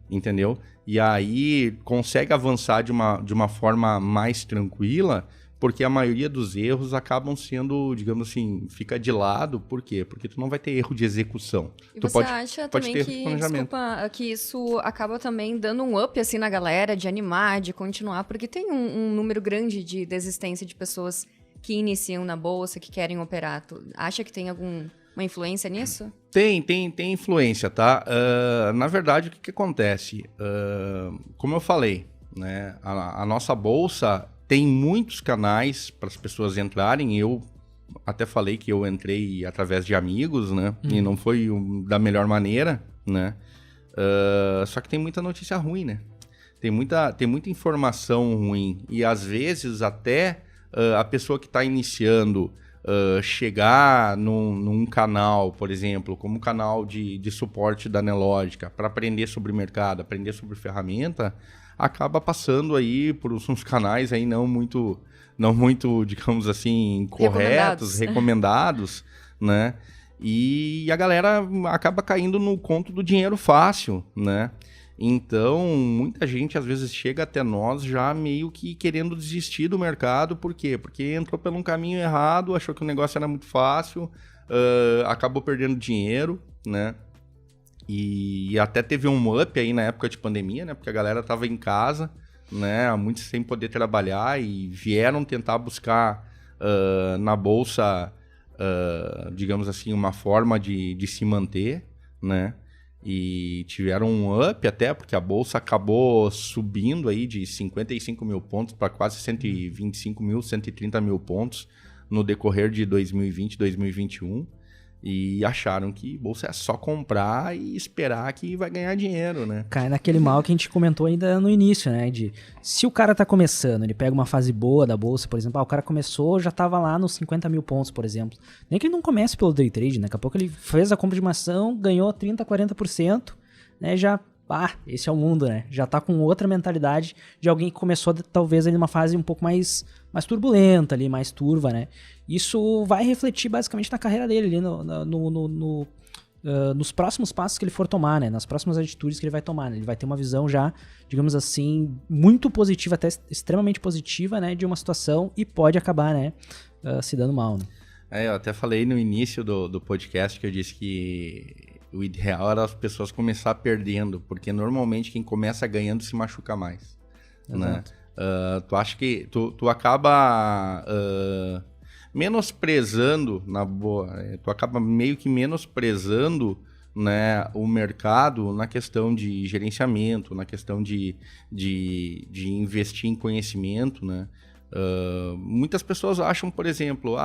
Entendeu? E aí consegue avançar de uma forma mais tranquila, porque a maioria dos erros acabam sendo, digamos assim, fica de lado. Por quê? Porque tu não vai ter erro de execução. E você acha também que isso acaba também dando um up assim na galera, de animar, de continuar? Porque tem um número grande de desistência de pessoas que iniciam na bolsa, que querem operar. Tu acha que tem alguma influência nisso? Tem influência, tá? Na verdade, o que acontece? Como eu falei, né, a nossa bolsa tem muitos canais para as pessoas entrarem. Eu até falei que eu entrei através de amigos, né? E não foi da melhor maneira, né? Só que tem muita notícia ruim, né? Tem muita informação ruim. E às vezes até a pessoa que está iniciando chegar num canal, por exemplo, como o canal de suporte da Nelogica, para aprender sobre mercado, aprender sobre ferramenta, acaba passando aí por uns canais aí não muito, digamos assim, corretos, recomendados, né? E a galera acaba caindo no conto do dinheiro fácil, né? Então, muita gente às vezes chega até nós já meio que querendo desistir do mercado. Por quê? Porque entrou por um caminho errado, achou que o negócio era muito fácil, acabou perdendo dinheiro, né? E até teve um up aí na época de pandemia, né? Porque a galera tava em casa, né? Muitos sem poder trabalhar e vieram tentar buscar na bolsa, digamos assim, uma forma de se manter, né? E tiveram um up até, porque a bolsa acabou subindo aí de 55 mil pontos para quase 125 mil, 130 mil pontos no decorrer de 2020, 2021. E acharam que bolsa é só comprar e esperar que vai ganhar dinheiro, né? Cai naquele mal que a gente comentou ainda no início, né? De se o cara tá começando, ele pega uma fase boa da bolsa, por exemplo, o cara começou, já tava lá nos 50 mil pontos, por exemplo. Nem que ele não comece pelo day trade, né? Daqui a pouco ele fez a compra de uma ação, ganhou 30%, 40%, né? Já, esse é o mundo, né? Já tá com outra mentalidade de alguém que começou talvez ali numa fase um pouco mais turbulenta ali, mais turva, né? Isso vai refletir basicamente na carreira dele ali nos próximos passos que ele for tomar, né? Nas próximas atitudes que ele vai tomar, né? Ele vai ter uma visão já, digamos assim, muito positiva, até extremamente positiva, né? De uma situação e pode acabar, né? Se dando mal, né? Eu até falei no início do podcast que eu disse que o ideal era as pessoas começar perdendo, porque normalmente quem começa ganhando se machuca mais, né? Tu acha que tu acaba menosprezando, na boa, tu acaba meio que menosprezando, né, o mercado na questão de gerenciamento, na questão de investir em conhecimento, né? Muitas pessoas acham, por exemplo,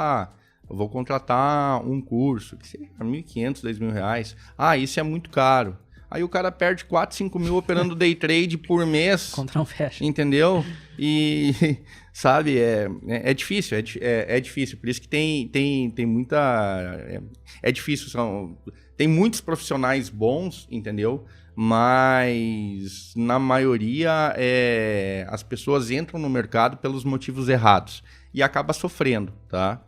eu vou contratar um curso, que seja R$1.500, R$2.000. Isso é muito caro. Aí o cara perde 4, 5 mil operando day trade por mês. Contra um fecha. Entendeu? E, sabe, é difícil, é difícil. Por isso que tem muita... É difícil, tem muitos profissionais bons, entendeu? Mas, na maioria, as pessoas entram no mercado pelos motivos errados e acaba sofrendo, tá?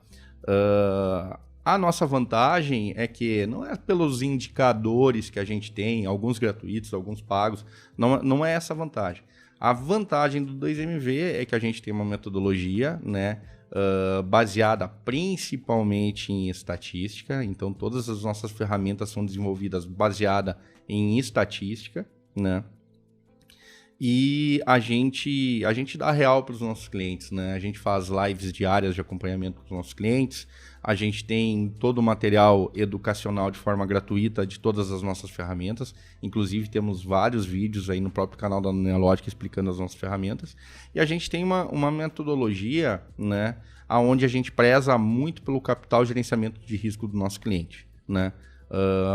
A nossa vantagem é que não é pelos indicadores que a gente tem, alguns gratuitos, alguns pagos, não é essa a vantagem. A vantagem do 2MV é que a gente tem uma metodologia, né, baseada principalmente em estatística, então todas as nossas ferramentas são desenvolvidas baseadas em estatística, né? E a gente dá real para os nossos clientes, né? A gente faz lives diárias de acompanhamento para os nossos clientes. A gente tem todo o material educacional de forma gratuita de todas as nossas ferramentas. Inclusive, temos vários vídeos aí no próprio canal da Neológica explicando as nossas ferramentas. E a gente tem uma metodologia, né, onde a gente preza muito pelo capital e gerenciamento de risco do nosso cliente, né?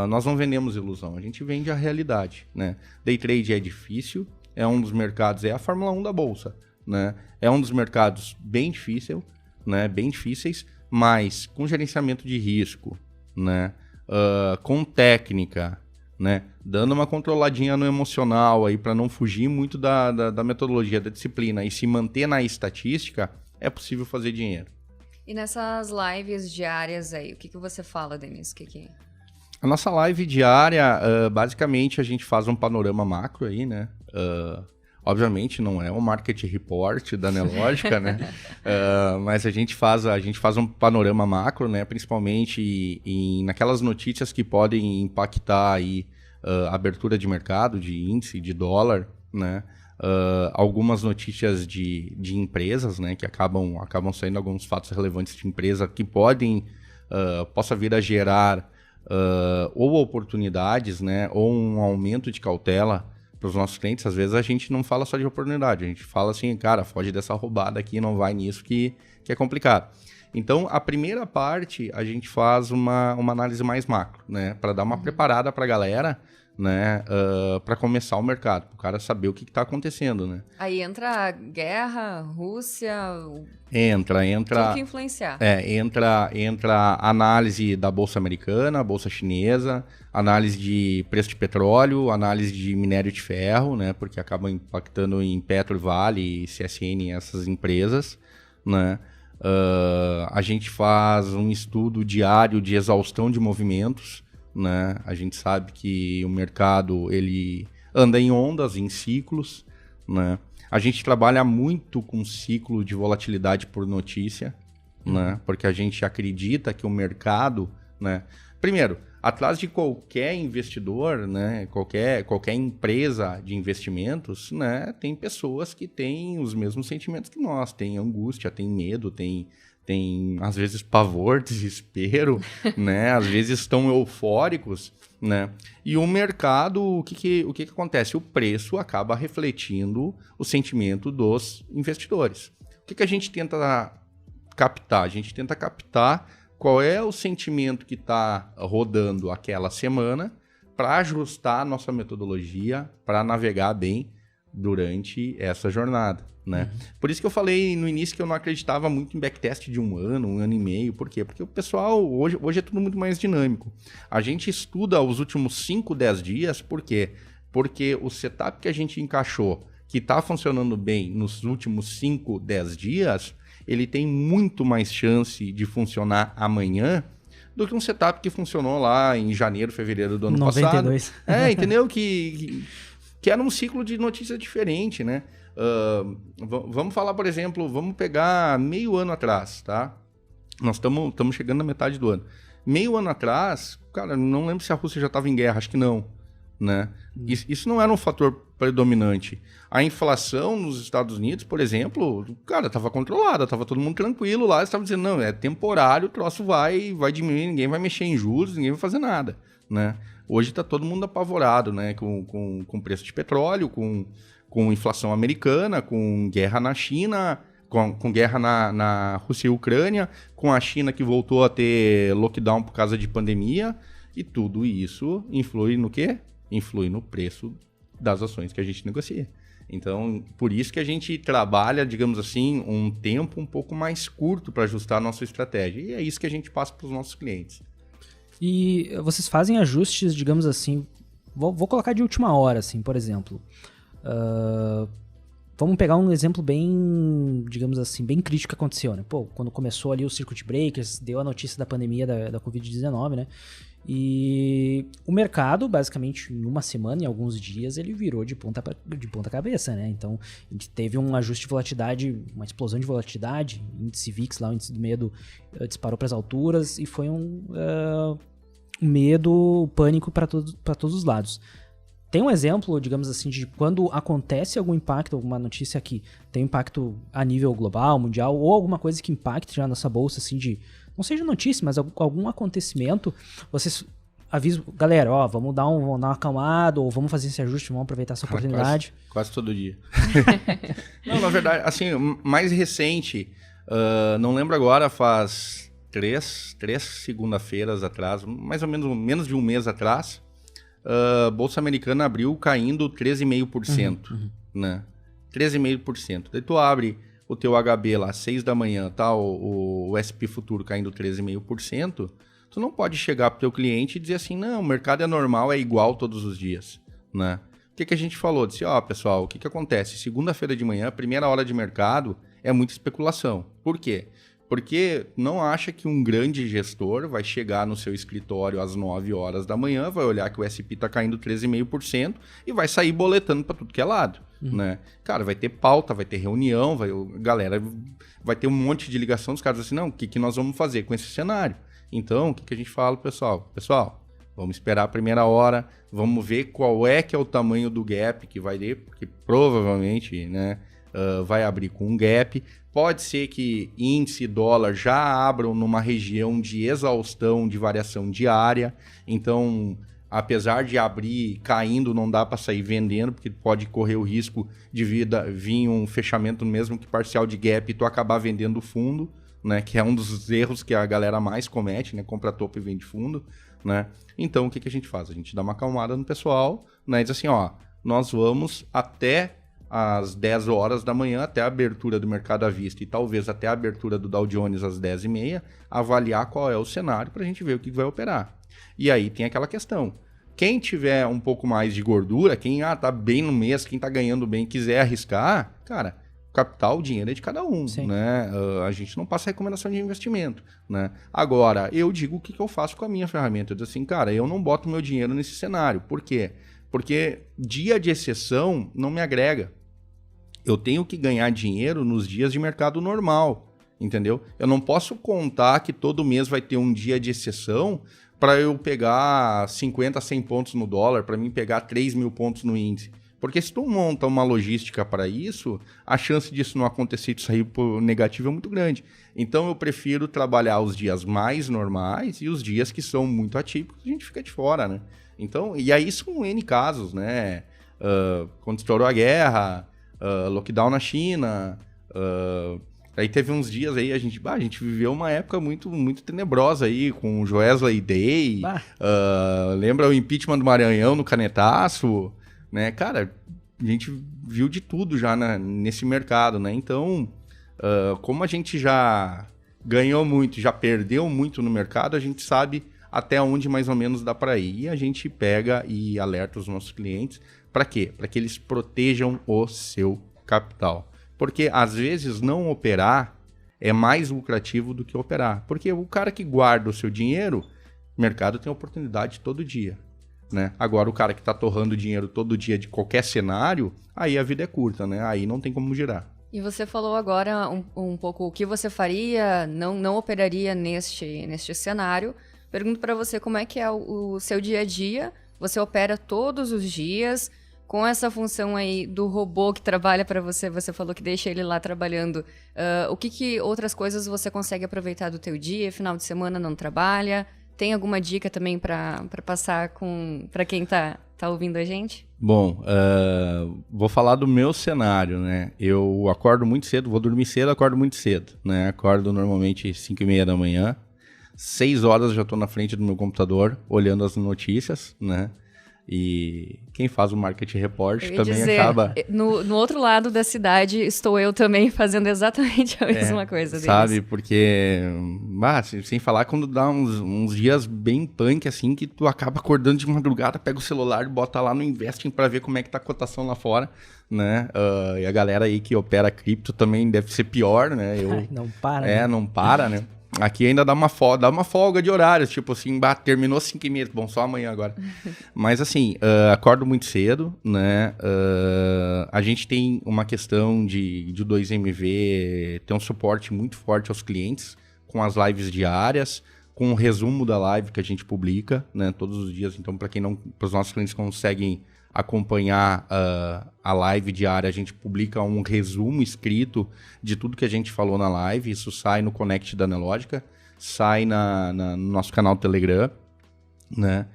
Nós não vendemos ilusão, a gente vende a realidade, né? Day trade é difícil. É um dos mercados, é a Fórmula 1 da Bolsa, né? É um dos mercados bem difícil, né? Bem difíceis, mas com gerenciamento de risco, né? Com técnica, né? Dando uma controladinha no emocional aí para não fugir muito da metodologia, da disciplina e se manter na estatística, é possível fazer dinheiro. E nessas lives diárias aí, o que você fala, Denis? A nossa live diária, basicamente, a gente faz um panorama macro aí, né? Obviamente não é um market report da Neológica, né? Mas a gente faz um panorama macro, né? Principalmente naquelas notícias que podem impactar aí, a abertura de mercado, de índice, de dólar, né? Algumas notícias de empresas, né? Que acabam saindo alguns fatos relevantes de empresa que possa vir a gerar ou oportunidades, né? Ou um aumento de cautela para os nossos clientes. Às vezes a gente não fala só de oportunidade, a gente fala assim, cara, foge dessa roubada aqui, não vai nisso que é complicado. Então, a primeira parte, a gente faz uma análise mais macro, né? Para dar uma preparada para a galera, né? Para começar o mercado, para o cara saber o que está acontecendo, né? Aí entra guerra, Rússia... Entra. Tudo que influenciar. Entra a análise da Bolsa Americana, Bolsa Chinesa, análise de preço de petróleo, análise de minério de ferro, né? Porque acaba impactando em Petro, Vale, CSN, essas empresas, né? A gente faz um estudo diário de exaustão de movimentos, né? A gente sabe que o mercado ele anda em ondas, em ciclos, né? A gente trabalha muito com ciclo de volatilidade por notícia, né? Porque a gente acredita que o mercado, né? Primeiro, atrás de qualquer investidor, né? Qualquer empresa de investimentos, né? Tem pessoas que têm os mesmos sentimentos que nós, tem angústia, tem medo, tem às vezes pavor, desespero, né? Às vezes estão eufóricos, né? E o mercado, o que acontece? O preço acaba refletindo o sentimento dos investidores. O que a gente tenta captar? A gente tenta captar qual é o sentimento que está rodando aquela semana para ajustar a nossa metodologia para navegar bem durante essa jornada, né? Por isso que eu falei no início que eu não acreditava muito em backtest de um ano e meio. Por quê? Porque o pessoal, hoje é tudo muito mais dinâmico. A gente estuda os últimos 5, 10 dias, por quê? Porque o setup que a gente encaixou, que está funcionando bem nos últimos 5, 10 dias, ele tem muito mais chance de funcionar amanhã do que um setup que funcionou lá em janeiro, fevereiro do ano 92. passado. Entendeu? Que era um ciclo de notícia diferente, né? Vamos falar, por exemplo, vamos pegar meio ano atrás, tá? Nós estamos chegando na metade do ano. Meio ano atrás, cara, não lembro se a Rússia já estava em guerra, acho que não, né? Isso não era um fator predominante. A inflação nos Estados Unidos, por exemplo, cara, estava controlada, estava todo mundo tranquilo lá, estava dizendo, não, é temporário, o troço vai diminuir, ninguém vai mexer em juros, ninguém vai fazer nada, né? Hoje está todo mundo apavorado, né? Com preço de petróleo, com inflação americana, com guerra na China, com guerra na Rússia e Ucrânia, com a China que voltou a ter lockdown por causa de pandemia, e tudo isso influi no quê? Influi no preço das ações que a gente negocia. Então, por isso que a gente trabalha, digamos assim, um tempo um pouco mais curto para ajustar a nossa estratégia. E é isso que a gente passa para os nossos clientes. E vocês fazem ajustes, digamos assim, vou colocar de última hora, assim, por exemplo. Vamos pegar um exemplo bem, digamos assim, bem crítico que aconteceu, né? Pô, quando começou ali o circuit breakers, deu a notícia da pandemia da Covid-19, né? E o mercado, basicamente, em uma semana, em alguns dias, ele virou de ponta cabeça, né? Então, a gente teve um ajuste de volatilidade, uma explosão de volatilidade, índice VIX lá, o índice do medo disparou para as alturas e foi um medo, pânico para todos os lados. Tem um exemplo, digamos assim, de quando acontece algum impacto, alguma notícia que tem impacto a nível global, mundial, ou alguma coisa que impacte já a nossa bolsa, assim, de, não seja notícia, mas algum acontecimento, vocês avisam, galera, ó, vamos dar uma acalmada, ou vamos fazer esse ajuste, vamos aproveitar essa oportunidade. Quase todo dia. Não, na verdade, assim, mais recente, não lembro agora, faz três segunda-feiras atrás, mais ou menos de um mês atrás, Bolsa Americana abriu caindo 13,5%, né? 13,5%. Daí tu abre o teu HB lá, 6 da manhã, tá? O SP Futuro caindo 13,5%, tu não pode chegar pro teu cliente e dizer assim, não, o mercado é normal, é igual todos os dias, né? O que a gente falou? Disse, pessoal, o que acontece? Segunda-feira de manhã, primeira hora de mercado, é muita especulação. Por quê? Porque não acha que um grande gestor vai chegar no seu escritório às 9 horas da manhã, vai olhar que o SP está caindo 13,5% e vai sair boletando para tudo que é lado, né? Cara, vai ter pauta, vai ter reunião, galera vai ter um monte de ligação dos caras assim, não, o que nós vamos fazer com esse cenário? Então, o que a gente fala, pessoal? Pessoal, vamos esperar a primeira hora, vamos ver qual é que é o tamanho do gap que vai ter, porque provavelmente, né, vai abrir com um gap. Pode ser que índice e dólar já abram numa região de exaustão de variação diária. Então, apesar de abrir caindo, não dá para sair vendendo, porque pode correr o risco de vir um fechamento mesmo que parcial de gap e tu acabar vendendo o fundo, né? Que é um dos erros que a galera mais comete, né? Compra topo e vende fundo, né? Então, o que a gente faz? A gente dá uma acalmada no pessoal, né? E diz assim, nós vamos até às 10 horas da manhã, até a abertura do mercado à vista e talvez até a abertura do Dow Jones às 10h30, avaliar qual é o cenário para a gente ver o que vai operar. E aí tem aquela questão. Quem tiver um pouco mais de gordura, quem tá bem no mês, quem tá ganhando bem, quiser arriscar, cara, capital, o dinheiro é de cada um, né? A gente não passa recomendação de investimento, né? Agora, eu digo o que eu faço com a minha ferramenta. Eu digo assim, cara, eu não boto meu dinheiro nesse cenário. Por quê? Porque dia de exceção não me agrega. Eu tenho que ganhar dinheiro nos dias de mercado normal, entendeu? Eu não posso contar que todo mês vai ter um dia de exceção para eu pegar 50, 100 pontos no dólar, para mim pegar 3 mil pontos no índice. Porque se tu monta uma logística para isso, a chance disso não acontecer e de sair por negativo é muito grande. Então eu prefiro trabalhar os dias mais normais e os dias que são muito atípicos, a gente fica de fora, né? Então, e aí são N casos, né? Quando estourou a guerra, lockdown na China, aí teve uns dias aí, a gente viveu uma época muito, muito tenebrosa aí, com o Joesley Day, lembra o impeachment do Maranhão no canetaço, né? Cara, a gente viu de tudo já nesse mercado, né? Então, como a gente já ganhou muito, já perdeu muito no mercado, a gente sabe até onde mais ou menos dá para ir. E a gente pega e alerta os nossos clientes. Para quê? Para que eles protejam o seu capital. Porque, às vezes, não operar é mais lucrativo do que operar. Porque o cara que guarda o seu dinheiro, o mercado tem oportunidade todo dia, né? Agora, o cara que está torrando dinheiro todo dia de qualquer cenário, aí a vida é curta, né? Aí não tem como girar. E você falou agora um pouco o que você faria, não operaria neste cenário. Pergunto para você como é que é o seu dia a dia. Você opera todos os dias com essa função aí do robô que trabalha para você. Você falou que deixa ele lá trabalhando. O que outras coisas você consegue aproveitar do teu dia? Final de semana não trabalha? Tem alguma dica também para passar para quem tá ouvindo a gente? Bom, vou falar do meu cenário, né? Eu acordo muito cedo, vou dormir cedo, acordo muito cedo, né? Acordo normalmente 5h30 da manhã. 6 horas eu já estou na frente do meu computador, olhando as notícias, né? E quem faz o Market Report também acaba... No outro lado da cidade, estou eu também fazendo exatamente a mesma coisa deles. Sabe, porque... sem falar quando dá uns dias bem punk, assim, que tu acaba acordando de madrugada, pega o celular, bota lá no Investing para ver como é que tá a cotação lá fora, né? E a galera aí que opera cripto também deve ser pior, né? Não para, né? Não para, né? Aqui ainda dá uma folga de horários, tipo assim, terminou 5h30, bom, só amanhã agora. Mas assim, acordo muito cedo, né? A gente tem uma questão de 2MV, tem um suporte muito forte aos clientes, com as lives diárias, com o resumo da live que a gente publica, né? Todos os dias. Então, para os nossos clientes conseguem acompanhar a live diária, a gente publica um resumo escrito de tudo que a gente falou na live. Isso sai no Connect da Nelogica, sai no nosso canal Telegram, né?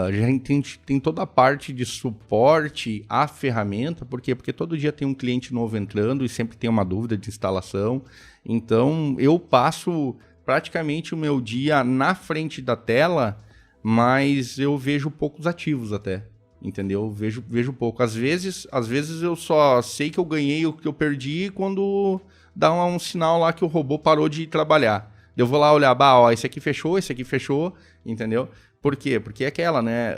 A gente tem toda a parte de suporte à ferramenta. Por quê? Porque todo dia tem um cliente novo entrando e sempre tem uma dúvida de instalação. Então, eu passo praticamente o meu dia na frente da tela, mas eu vejo poucos ativos até. Entendeu? Vejo pouco. Às vezes eu só sei que eu ganhei o que eu perdi quando dá um sinal lá que o robô parou de trabalhar. Eu vou lá olhar, esse aqui fechou, entendeu? Por quê? Porque é aquela, né?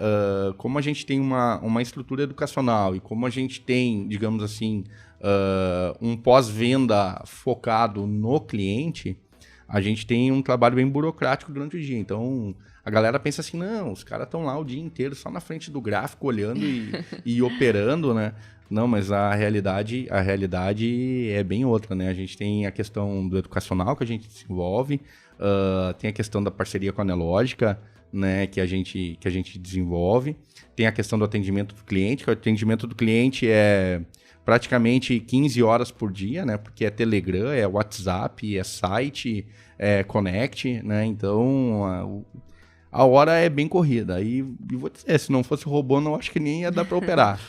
Como a gente tem uma estrutura educacional e como a gente tem, digamos assim, um pós-venda focado no cliente, a gente tem um trabalho bem burocrático durante o dia. Então, a galera pensa assim, não, os caras estão lá o dia inteiro só na frente do gráfico, olhando e operando, né? Não, mas a realidade é bem outra, né? A gente tem a questão do educacional que a gente desenvolve, tem a questão da parceria com a Nelogica, né, que a gente desenvolve, tem a questão do atendimento do cliente, que o atendimento do cliente é praticamente 15 horas por dia, né? Porque é Telegram, é WhatsApp, é site, é Connect, né? Então, a hora é bem corrida. E vou dizer, se não fosse o robô, não acho que nem ia dar para operar.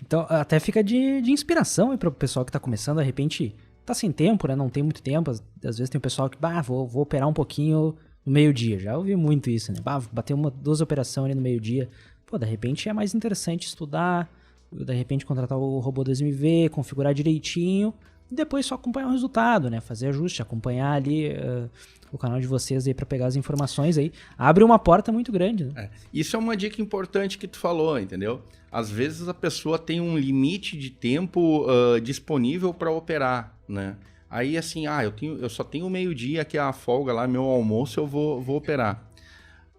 Então, até fica de inspiração para o pessoal que está começando, de repente, tá sem tempo, né? Não tem muito tempo. Às vezes tem o pessoal que, vou operar um pouquinho no meio-dia. Já ouvi muito isso, né? Vou bater 2 operações ali no meio-dia. Pô, de repente é mais interessante estudar, de repente contratar o robô 2MV, configurar direitinho e depois só acompanhar o resultado, né? Fazer ajuste, acompanhar ali o canal de vocês aí para pegar as informações aí. Abre uma porta muito grande, né? Isso é uma dica importante que tu falou, entendeu? Às vezes a pessoa tem um limite de tempo disponível para operar, né? Aí assim, eu só tenho meio-dia que é a folga lá, meu almoço, eu vou operar.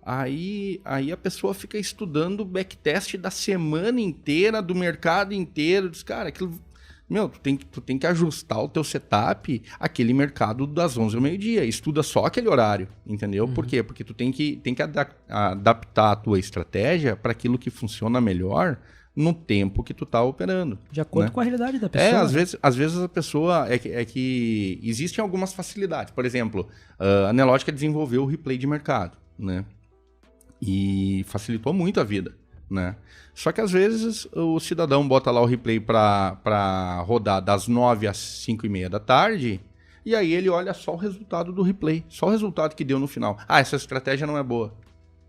Aí a pessoa fica estudando o backtest da semana inteira, do mercado inteiro. Diz, cara, aquilo... Meu, tu tem que ajustar o teu setup àquele mercado das 11 ao meio-dia. Estuda só aquele horário, entendeu? Por quê? Porque tu tem que adaptar a tua estratégia para aquilo que funciona melhor no tempo que tu tá operando. De acordo, né, com a realidade da pessoa. Às vezes a pessoa... É que existem algumas facilidades. Por exemplo, a Nelogica desenvolveu o replay de mercado, né? E facilitou muito a vida, né? Só que às vezes o cidadão bota lá o replay para rodar das 9 às 5:30 da tarde e aí ele olha só o resultado do replay, só o resultado que deu no final. Essa estratégia não é boa,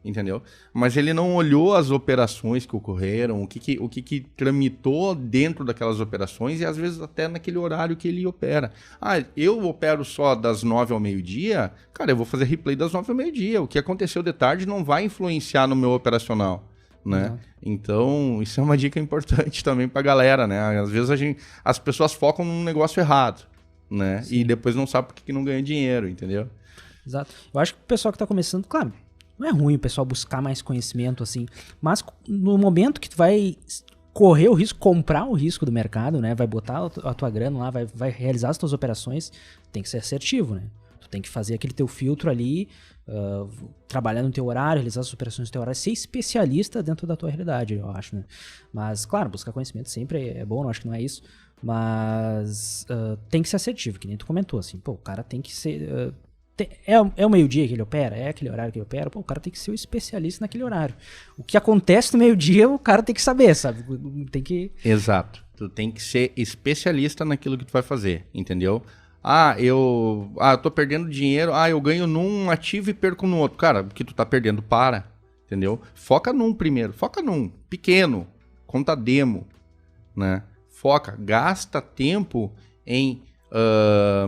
entendeu? Mas ele não olhou as operações que ocorreram, o que tramitou dentro daquelas operações e às vezes até naquele horário que ele opera. Eu opero só das 9 ao meio-dia, cara, eu vou fazer replay das 9 ao meio-dia. O que aconteceu de tarde não vai influenciar no meu operacional, né? Uhum. Então, isso é uma dica importante também pra galera, né? Às vezes as pessoas focam num negócio errado, né? Sim. E depois não sabe por que não ganha dinheiro, entendeu? Exato. Eu acho que o pessoal que tá começando, claro, não é ruim o pessoal buscar mais conhecimento, assim, mas no momento que tu vai correr o risco, comprar o risco do mercado, né? Vai botar a tua grana lá, vai realizar as tuas operações, tem que ser assertivo, né? Tu tem que fazer aquele teu filtro ali, trabalhar no teu horário, realizar as operações no teu horário, ser especialista dentro da tua realidade, eu acho, né? Mas, claro, buscar conhecimento sempre é bom, não acho que não é isso, mas tem que ser assertivo, que nem tu comentou, assim, pô, o cara tem que ser... É o meio-dia que ele opera? É aquele horário que ele opera? Pô, o cara tem que ser o especialista naquele horário. O que acontece no meio-dia, o cara tem que saber, sabe? Tem que... Exato. Tu tem que ser especialista naquilo que tu vai fazer, entendeu? Eu tô perdendo dinheiro, eu ganho num ativo e perco no outro. Cara, o que tu tá perdendo, entendeu? Foca num primeiro, foca num pequeno, conta demo, né? Gasta tempo em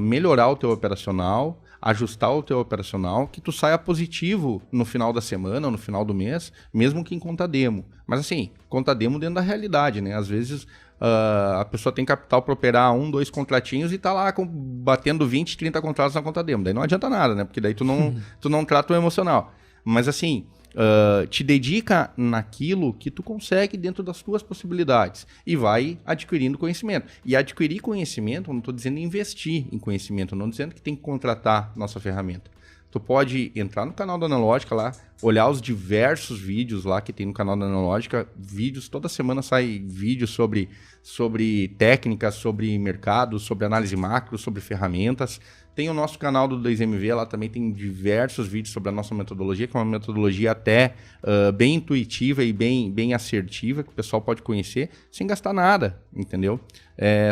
melhorar o teu operacional, ajustar o teu operacional, que tu saia positivo no final da semana ou no final do mês, mesmo que em conta demo. Mas assim, conta demo dentro da realidade, né? Às vezes a pessoa tem capital para operar 1, 2 contratinhos e tá lá batendo 20, 30 contratos na conta demo. Daí não adianta nada, né? Porque daí tu não trata o emocional. Mas assim, te dedica naquilo que tu consegue dentro das tuas possibilidades e vai adquirindo conhecimento. E adquirir conhecimento, não estou dizendo investir em conhecimento, não dizendo que tem que contratar nossa ferramenta. Tu pode entrar no canal da Nelogica lá, olhar os diversos vídeos lá que tem no canal da Nelogica, vídeos, toda semana sai vídeos sobre técnicas, sobre mercado, sobre análise macro, sobre ferramentas. Tem o nosso canal do 2MV, lá também tem diversos vídeos sobre a nossa metodologia, que é uma metodologia até bem intuitiva e bem assertiva, que o pessoal pode conhecer sem gastar nada, entendeu?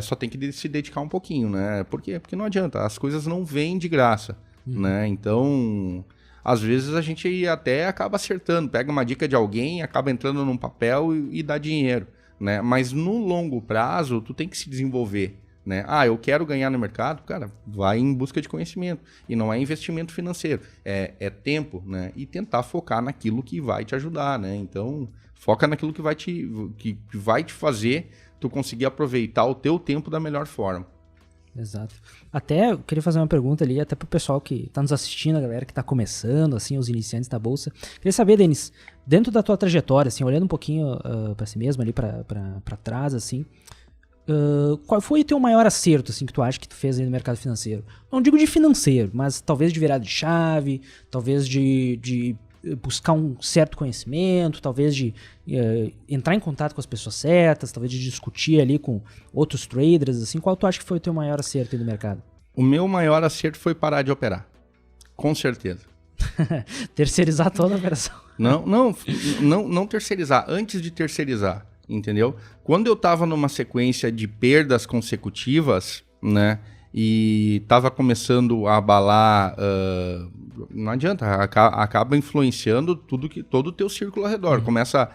Só tem que se dedicar um pouquinho, né? Por quê? Porque não adianta, as coisas não vêm de graça, né? Então, às vezes a gente até acaba acertando, pega uma dica de alguém, acaba entrando num papel e dá dinheiro, né? Mas no longo prazo, tu tem que se desenvolver, né? Eu quero ganhar no mercado, cara, vai em busca de conhecimento. E não é investimento financeiro, é tempo, né? E tentar focar naquilo que vai te ajudar, né? Então, foca naquilo que vai te fazer tu conseguir aproveitar o teu tempo da melhor forma. Exato. Até eu queria fazer uma pergunta ali, até pro pessoal que tá nos assistindo, a galera que tá começando, assim, os iniciantes da Bolsa. Queria saber, Denis, dentro da tua trajetória, assim, olhando um pouquinho pra si mesmo ali, pra trás, assim, qual foi o teu maior acerto, assim, que tu acha que tu fez aí no mercado financeiro? Não digo de financeiro, mas talvez de virada de chave, talvez de buscar um certo conhecimento, talvez de entrar em contato com as pessoas certas, talvez de discutir ali com outros traders, assim. Qual tu acha que foi o teu maior acerto aí no mercado? O meu maior acerto foi parar de operar, com certeza. Terceirizar toda a operação. Não terceirizar, antes de terceirizar, entendeu? Quando eu estava numa sequência de perdas consecutivas, né, e estava começando a abalar, não adianta, acaba influenciando todo o teu círculo ao redor. Começa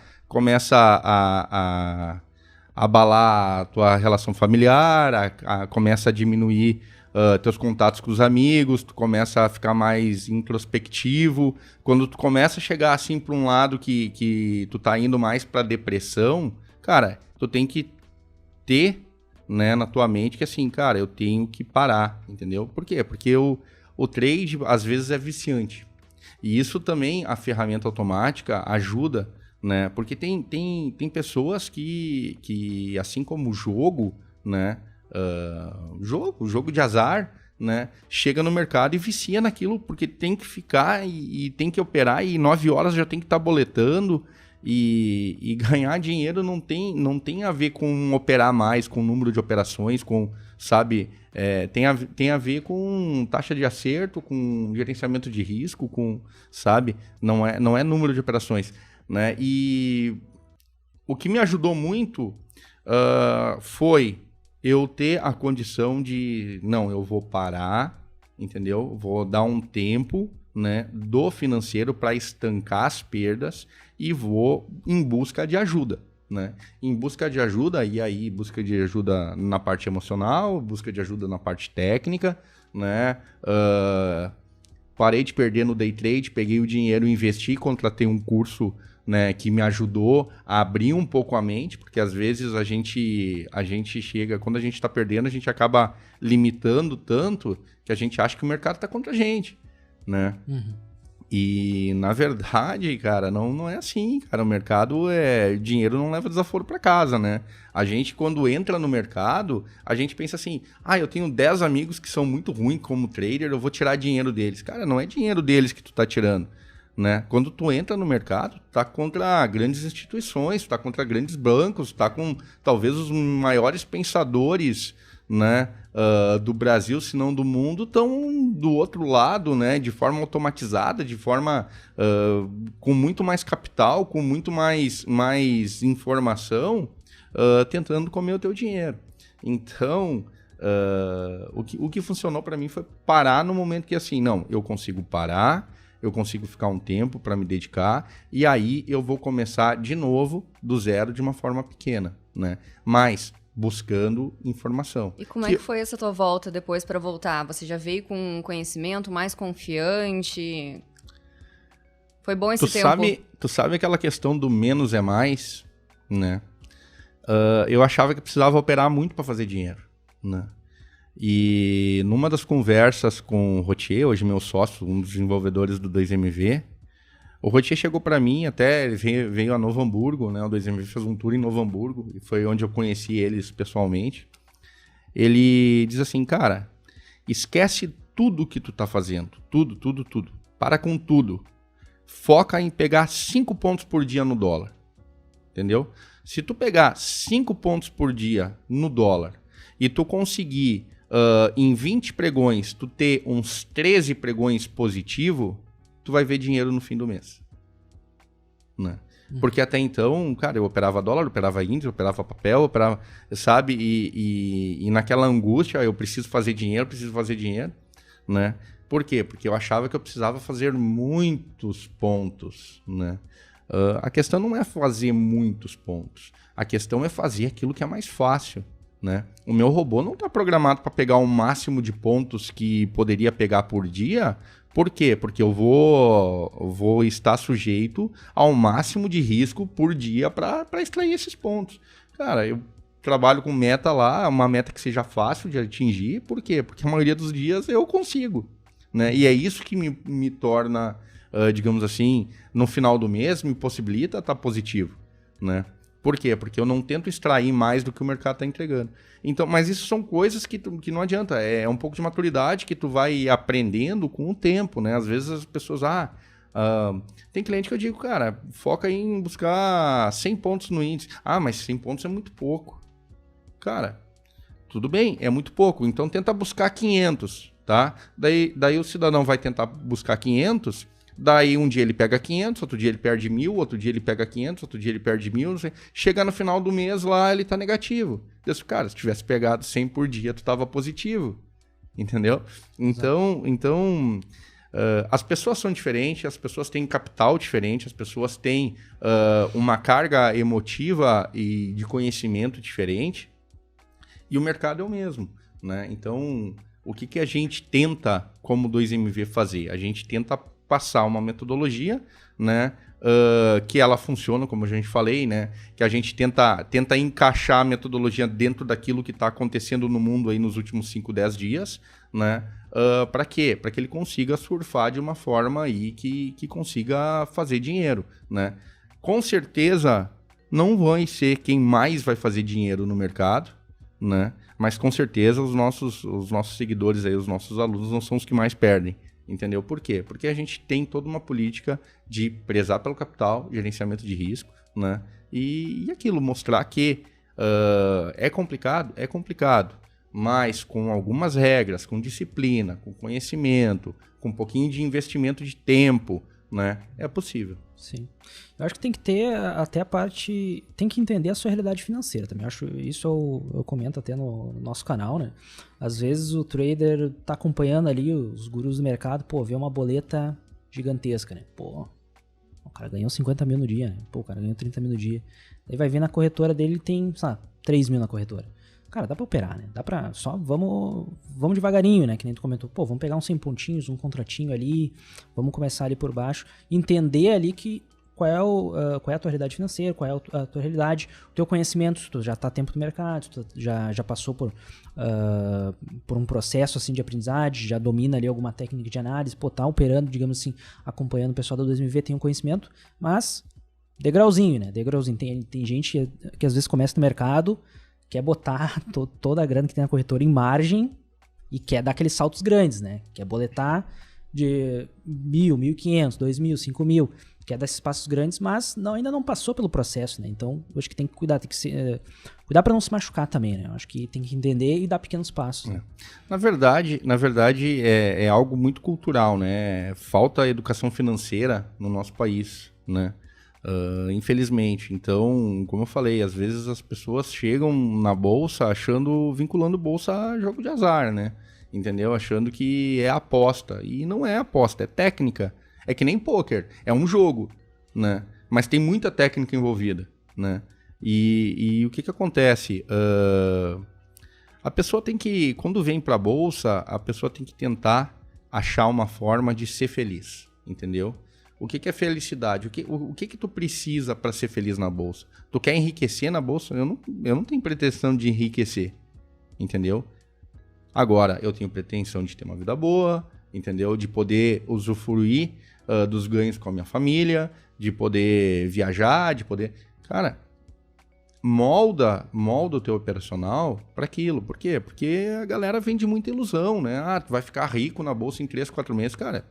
abalar a tua relação familiar, começa a diminuir teus contatos com os amigos, tu começa a ficar mais introspectivo. Quando tu começa a chegar assim para um lado que tu tá indo mais para depressão, cara, tu tem que ter, né, na tua mente que assim, cara, eu tenho que parar, entendeu? Por quê? Porque o trade às vezes é viciante. E isso também, a ferramenta automática ajuda, né? Porque tem pessoas que assim como o jogo, né? Jogo de azar, né? Chega no mercado e vicia naquilo, porque tem que ficar e tem que operar e 9 horas já tem que estar boletando e ganhar dinheiro não tem a ver com operar mais, com o número de operações, com, sabe, tem a ver com taxa de acerto, com gerenciamento de risco, com, sabe, não é número de operações, né? E o que me ajudou muito foi eu ter a condição de, não, eu vou parar, entendeu? Vou dar um tempo, né, do financeiro para estancar as perdas e vou em busca de ajuda, né? Em busca de ajuda, e aí busca de ajuda na parte emocional, busca de ajuda na parte técnica, né? Parei de perder no day trade, peguei o dinheiro, investi, contratei um curso, né, que me ajudou a abrir um pouco a mente, porque às vezes a gente chega, quando a gente está perdendo, a gente acaba limitando tanto que a gente acha que o mercado está contra a gente, né? Uhum. E na verdade, cara, não é assim, cara. O mercado dinheiro não leva desaforo para casa, né? A gente, quando entra no mercado, a gente pensa assim, eu tenho 10 amigos que são muito ruins como trader, eu vou tirar dinheiro deles. Cara, não é dinheiro deles que tu tá tirando, né? Quando tu entra no mercado, tu tá contra grandes instituições, tu tá contra grandes bancos, tu tá com talvez os maiores pensadores, né, do Brasil, se não do mundo, estão do outro lado, né, de forma automatizada, de forma com muito mais capital, com muito mais informação, tentando comer o teu dinheiro. Então, o que funcionou para mim foi parar no momento que assim, não, eu consigo parar, eu consigo ficar um tempo para me dedicar, e aí eu vou começar de novo do zero de uma forma pequena, né? Mas buscando informação. E como é que foi essa tua volta depois para voltar? Você já veio com um conhecimento mais confiante? Foi bom esse tempo? Tu sabe aquela questão do menos é mais, né? Eu achava que precisava operar muito para fazer dinheiro, né? E numa das conversas com o Rotier, hoje meu sócio, um dos desenvolvedores do 2MV, o Rotier chegou para mim, até ele veio a Novo Hamburgo, né? O 2MV fez um tour em Novo Hamburgo, e foi onde eu conheci eles pessoalmente. Ele diz assim, cara, esquece tudo que tu tá fazendo, tudo. Para com tudo. Foca em pegar 5 pontos por dia no dólar, entendeu? Se tu pegar 5 pontos por dia no dólar e tu conseguir em 20 pregões, tu ter uns 13 pregões positivo, tu vai ver dinheiro no fim do mês, né? Porque até então, cara, eu operava dólar, operava índice, operava papel, operava, sabe? E naquela angústia, eu preciso fazer dinheiro, né? Por quê? Porque eu achava que eu precisava fazer muitos pontos, né? A questão não é fazer muitos pontos, a questão é fazer aquilo que é mais fácil, né? O meu robô não está programado para pegar o máximo de pontos que poderia pegar por dia. Por quê? Porque eu vou estar sujeito ao máximo de risco por dia para extrair esses pontos. Cara, eu trabalho com meta lá, uma meta que seja fácil de atingir. Por quê? Porque a maioria dos dias eu consigo, né? E é isso que me torna, digamos assim, no final do mês, me possibilita estar positivo, né? Por quê? Porque eu não tento extrair mais do que o mercado está entregando. Então, mas isso são coisas que não adianta. É um pouco de maturidade que tu vai aprendendo com o tempo, né? Às vezes as pessoas... tem cliente que eu digo, cara, foca em buscar 100 pontos no índice. Mas 100 pontos é muito pouco. Cara, tudo bem, é muito pouco. Então tenta buscar 500, tá? Daí o cidadão vai tentar buscar 500... Daí um dia ele pega 500, outro dia ele perde 1.000, outro dia ele pega 500, outro dia ele perde 1.000, não sei. Chega no final do mês lá, ele tá negativo. Deus, cara, se tivesse pegado 100 por dia, tu tava positivo. Entendeu? Então As pessoas são diferentes, as pessoas têm capital diferente, as pessoas têm uma carga emotiva e de conhecimento diferente, e o mercado é o mesmo, né? Então, o que a gente tenta, como 2MV, fazer? A gente tenta passar uma metodologia, né, que ela funciona, como a gente falei, né, que a gente tenta encaixar a metodologia dentro daquilo que está acontecendo no mundo aí nos últimos 5, 10 dias, né, para quê? Para que ele consiga surfar de uma forma aí que consiga fazer dinheiro, né. Com certeza não vai ser quem mais vai fazer dinheiro no mercado, né, mas com certeza os nossos seguidores aí, os nossos alunos não são os que mais perdem. Entendeu? Por quê? Porque a gente tem toda uma política de prezar pelo capital, gerenciamento de risco, né? E aquilo, mostrar que é complicado, mas com algumas regras, com disciplina, com conhecimento, com um pouquinho de investimento de tempo, né? É possível. Sim. Eu acho que tem que ter até a parte... Tem que entender a sua realidade financeira também. Acho isso eu comento até no nosso canal, né? Às vezes o trader tá acompanhando ali os gurus do mercado, pô, vê uma boleta gigantesca, né? Pô, o cara ganhou 50 mil no dia, né? Pô, o cara ganhou 30 mil no dia. Aí vai ver na corretora dele, tem, sei lá, 3 mil na corretora. Cara, dá pra operar, né? Dá pra... Só vamos devagarinho, né? Que nem tu comentou. Pô, vamos pegar uns 100 pontinhos, um contratinho ali. Vamos começar ali por baixo. Entender ali que qual é a tua realidade financeira, qual é a tua realidade, o teu conhecimento. Tu já tá há tempo no mercado, tu já passou por um processo assim de aprendizagem, já domina ali alguma técnica de análise. Pô, tá operando, digamos assim, acompanhando o pessoal da 2MV, tem um conhecimento, mas degrauzinho, né? Degrauzinho. Tem gente que às vezes começa no mercado, quer botar toda a grana que tem na corretora em margem e quer dar aqueles saltos grandes, né? Quer boletar de 1.000, 1.500, 2.000, 5.000, quer dar esses passos grandes, mas ainda não passou pelo processo, né? Então, eu acho que tem que cuidar, cuidar para não se machucar também, né? Eu acho que tem que entender e dar pequenos passos. Né? Na verdade é algo muito cultural, né? Falta educação financeira no nosso país, né? Infelizmente. Então, como eu falei, às vezes as pessoas chegam na bolsa vinculando bolsa a jogo de azar, né? Entendeu? Achando que é aposta. E não é aposta, é técnica. É que nem pôquer, é um jogo, né? Mas tem muita técnica envolvida, né? E o que acontece? A pessoa tem que, quando vem pra bolsa, a pessoa tem que tentar achar uma forma de ser feliz, entendeu? O que é felicidade? O que tu precisa para ser feliz na bolsa? Tu quer enriquecer na bolsa? Eu não tenho pretensão de enriquecer, entendeu? Agora, eu tenho pretensão de ter uma vida boa, entendeu? De poder usufruir dos ganhos com a minha família, de poder viajar, de poder... Cara, molda o teu operacional para aquilo. Por quê? Porque a galera vende muita ilusão, né? Ah, tu vai ficar rico na bolsa em 3, 4 meses. Cara,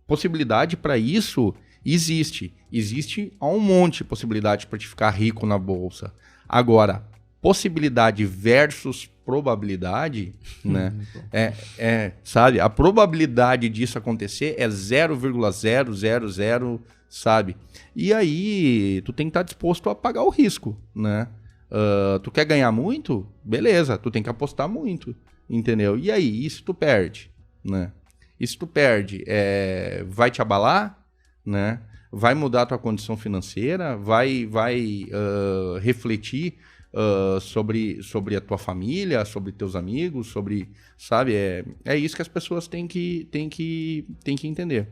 possibilidade para isso existe. Existe um monte de possibilidade para te ficar rico na bolsa. Agora, possibilidade versus probabilidade, né? Sabe? A probabilidade disso acontecer é 0,000, sabe? E aí, tu tem que estar disposto a pagar o risco, né? Tu quer ganhar muito? Beleza, tu tem que apostar muito, entendeu? E aí, isso tu perde, né? Isso tu perde, vai te abalar, né? Vai mudar a tua condição financeira, vai refletir sobre a tua família, sobre teus amigos, sabe? É isso que as pessoas têm que entender,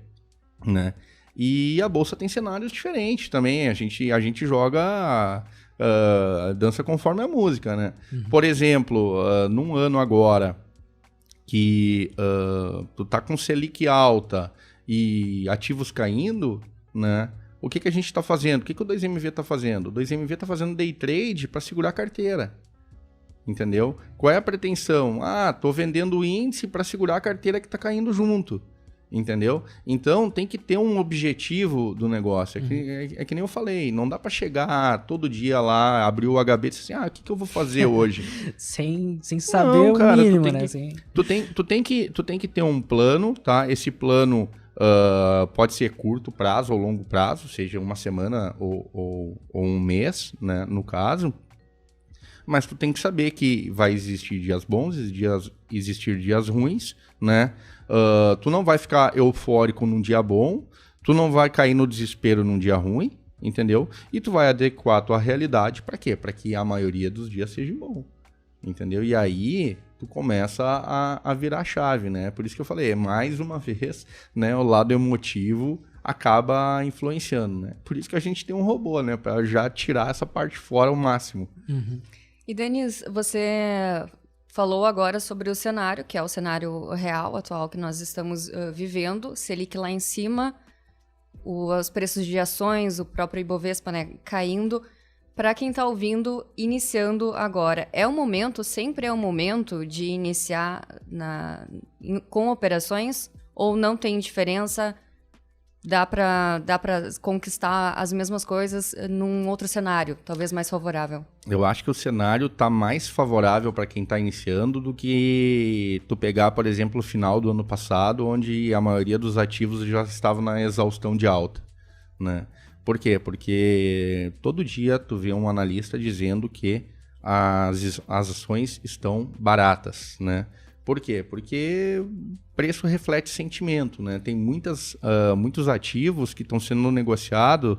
né? E a bolsa tem cenários diferentes também. A gente joga dança conforme a música, né? Uhum. Por exemplo, num ano agora que tu tá com Selic alta e ativos caindo, né? O que a gente está fazendo? O que o 2MV está fazendo? O 2MV está fazendo day trade para segurar a carteira. Entendeu? Qual é a pretensão? Tô vendendo o índice para segurar a carteira que está caindo junto. Entendeu? Então, tem que ter um objetivo do negócio. É que nem eu falei, não dá para chegar todo dia lá, abrir o HB e dizer assim, o que eu vou fazer hoje? sem saber o mínimo, né? Tu tem que ter um plano, tá? Esse plano pode ser curto prazo ou longo prazo, seja uma semana ou um mês, né? No caso. mas tu tem que saber que vai existir dias bons, existir dias ruins, né? Tu não vai ficar eufórico num dia bom, tu não vai cair no desespero num dia ruim, entendeu? E tu vai adequar a tua realidade para quê? Para que a maioria dos dias seja bom, entendeu? E aí tu começa a virar a chave, né? Por isso que eu falei, mais uma vez, né, o lado emotivo acaba influenciando, né? Por isso que a gente tem um robô, né, para já tirar essa parte fora ao máximo. Uhum. E Denis, você falou agora sobre o cenário, que é o cenário real, atual, que nós estamos vivendo, Selic lá em cima, os preços de ações, o próprio Ibovespa, né, caindo. Para quem está ouvindo, iniciando agora, sempre é o momento de iniciar com operações? Ou não tem diferença? Dá para conquistar as mesmas coisas num outro cenário, talvez mais favorável? Eu acho que o cenário está mais favorável para quem está iniciando do que tu pegar, por exemplo, o final do ano passado, onde a maioria dos ativos já estavam na exaustão de alta, né? Por quê? Porque todo dia tu vê um analista dizendo que as ações estão baratas, né? Por quê? Porque preço reflete sentimento, né? Tem muitos ativos que estão sendo negociados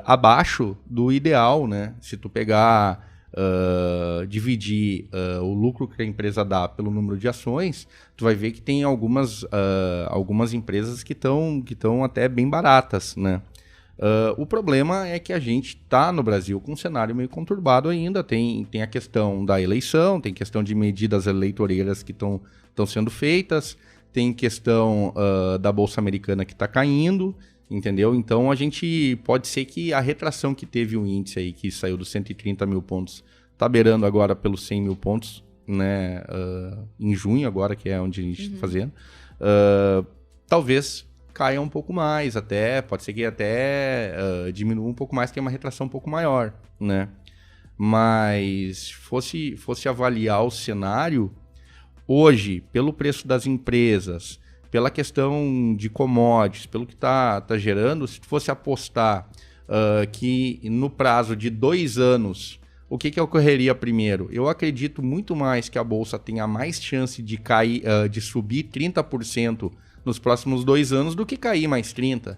abaixo do ideal, né? Se tu pegar, dividir o lucro que a empresa dá pelo número de ações, tu vai ver que tem algumas empresas que estão até bem baratas, né? O problema é que a gente está no Brasil com um cenário meio conturbado ainda. Tem a questão da eleição, tem questão de medidas eleitoreiras que estão sendo feitas, tem questão da Bolsa Americana que está caindo, entendeu? Então, pode ser que a retração que teve o índice aí, que saiu dos 130 mil pontos, está beirando agora pelos 100 mil pontos, né? Em junho agora, que é onde a gente está fazendo. Talvez caia um pouco mais, pode ser que até diminua um pouco mais, que é uma retração um pouco maior, né? Mas fosse avaliar o cenário, hoje, pelo preço das empresas, pela questão de commodities, pelo que tá gerando, se fosse apostar que no prazo de 2 anos, o que ocorreria primeiro? Eu acredito muito mais que a Bolsa tenha mais chance de cair, de subir 30% nos próximos 2 anos do que cair mais 30%,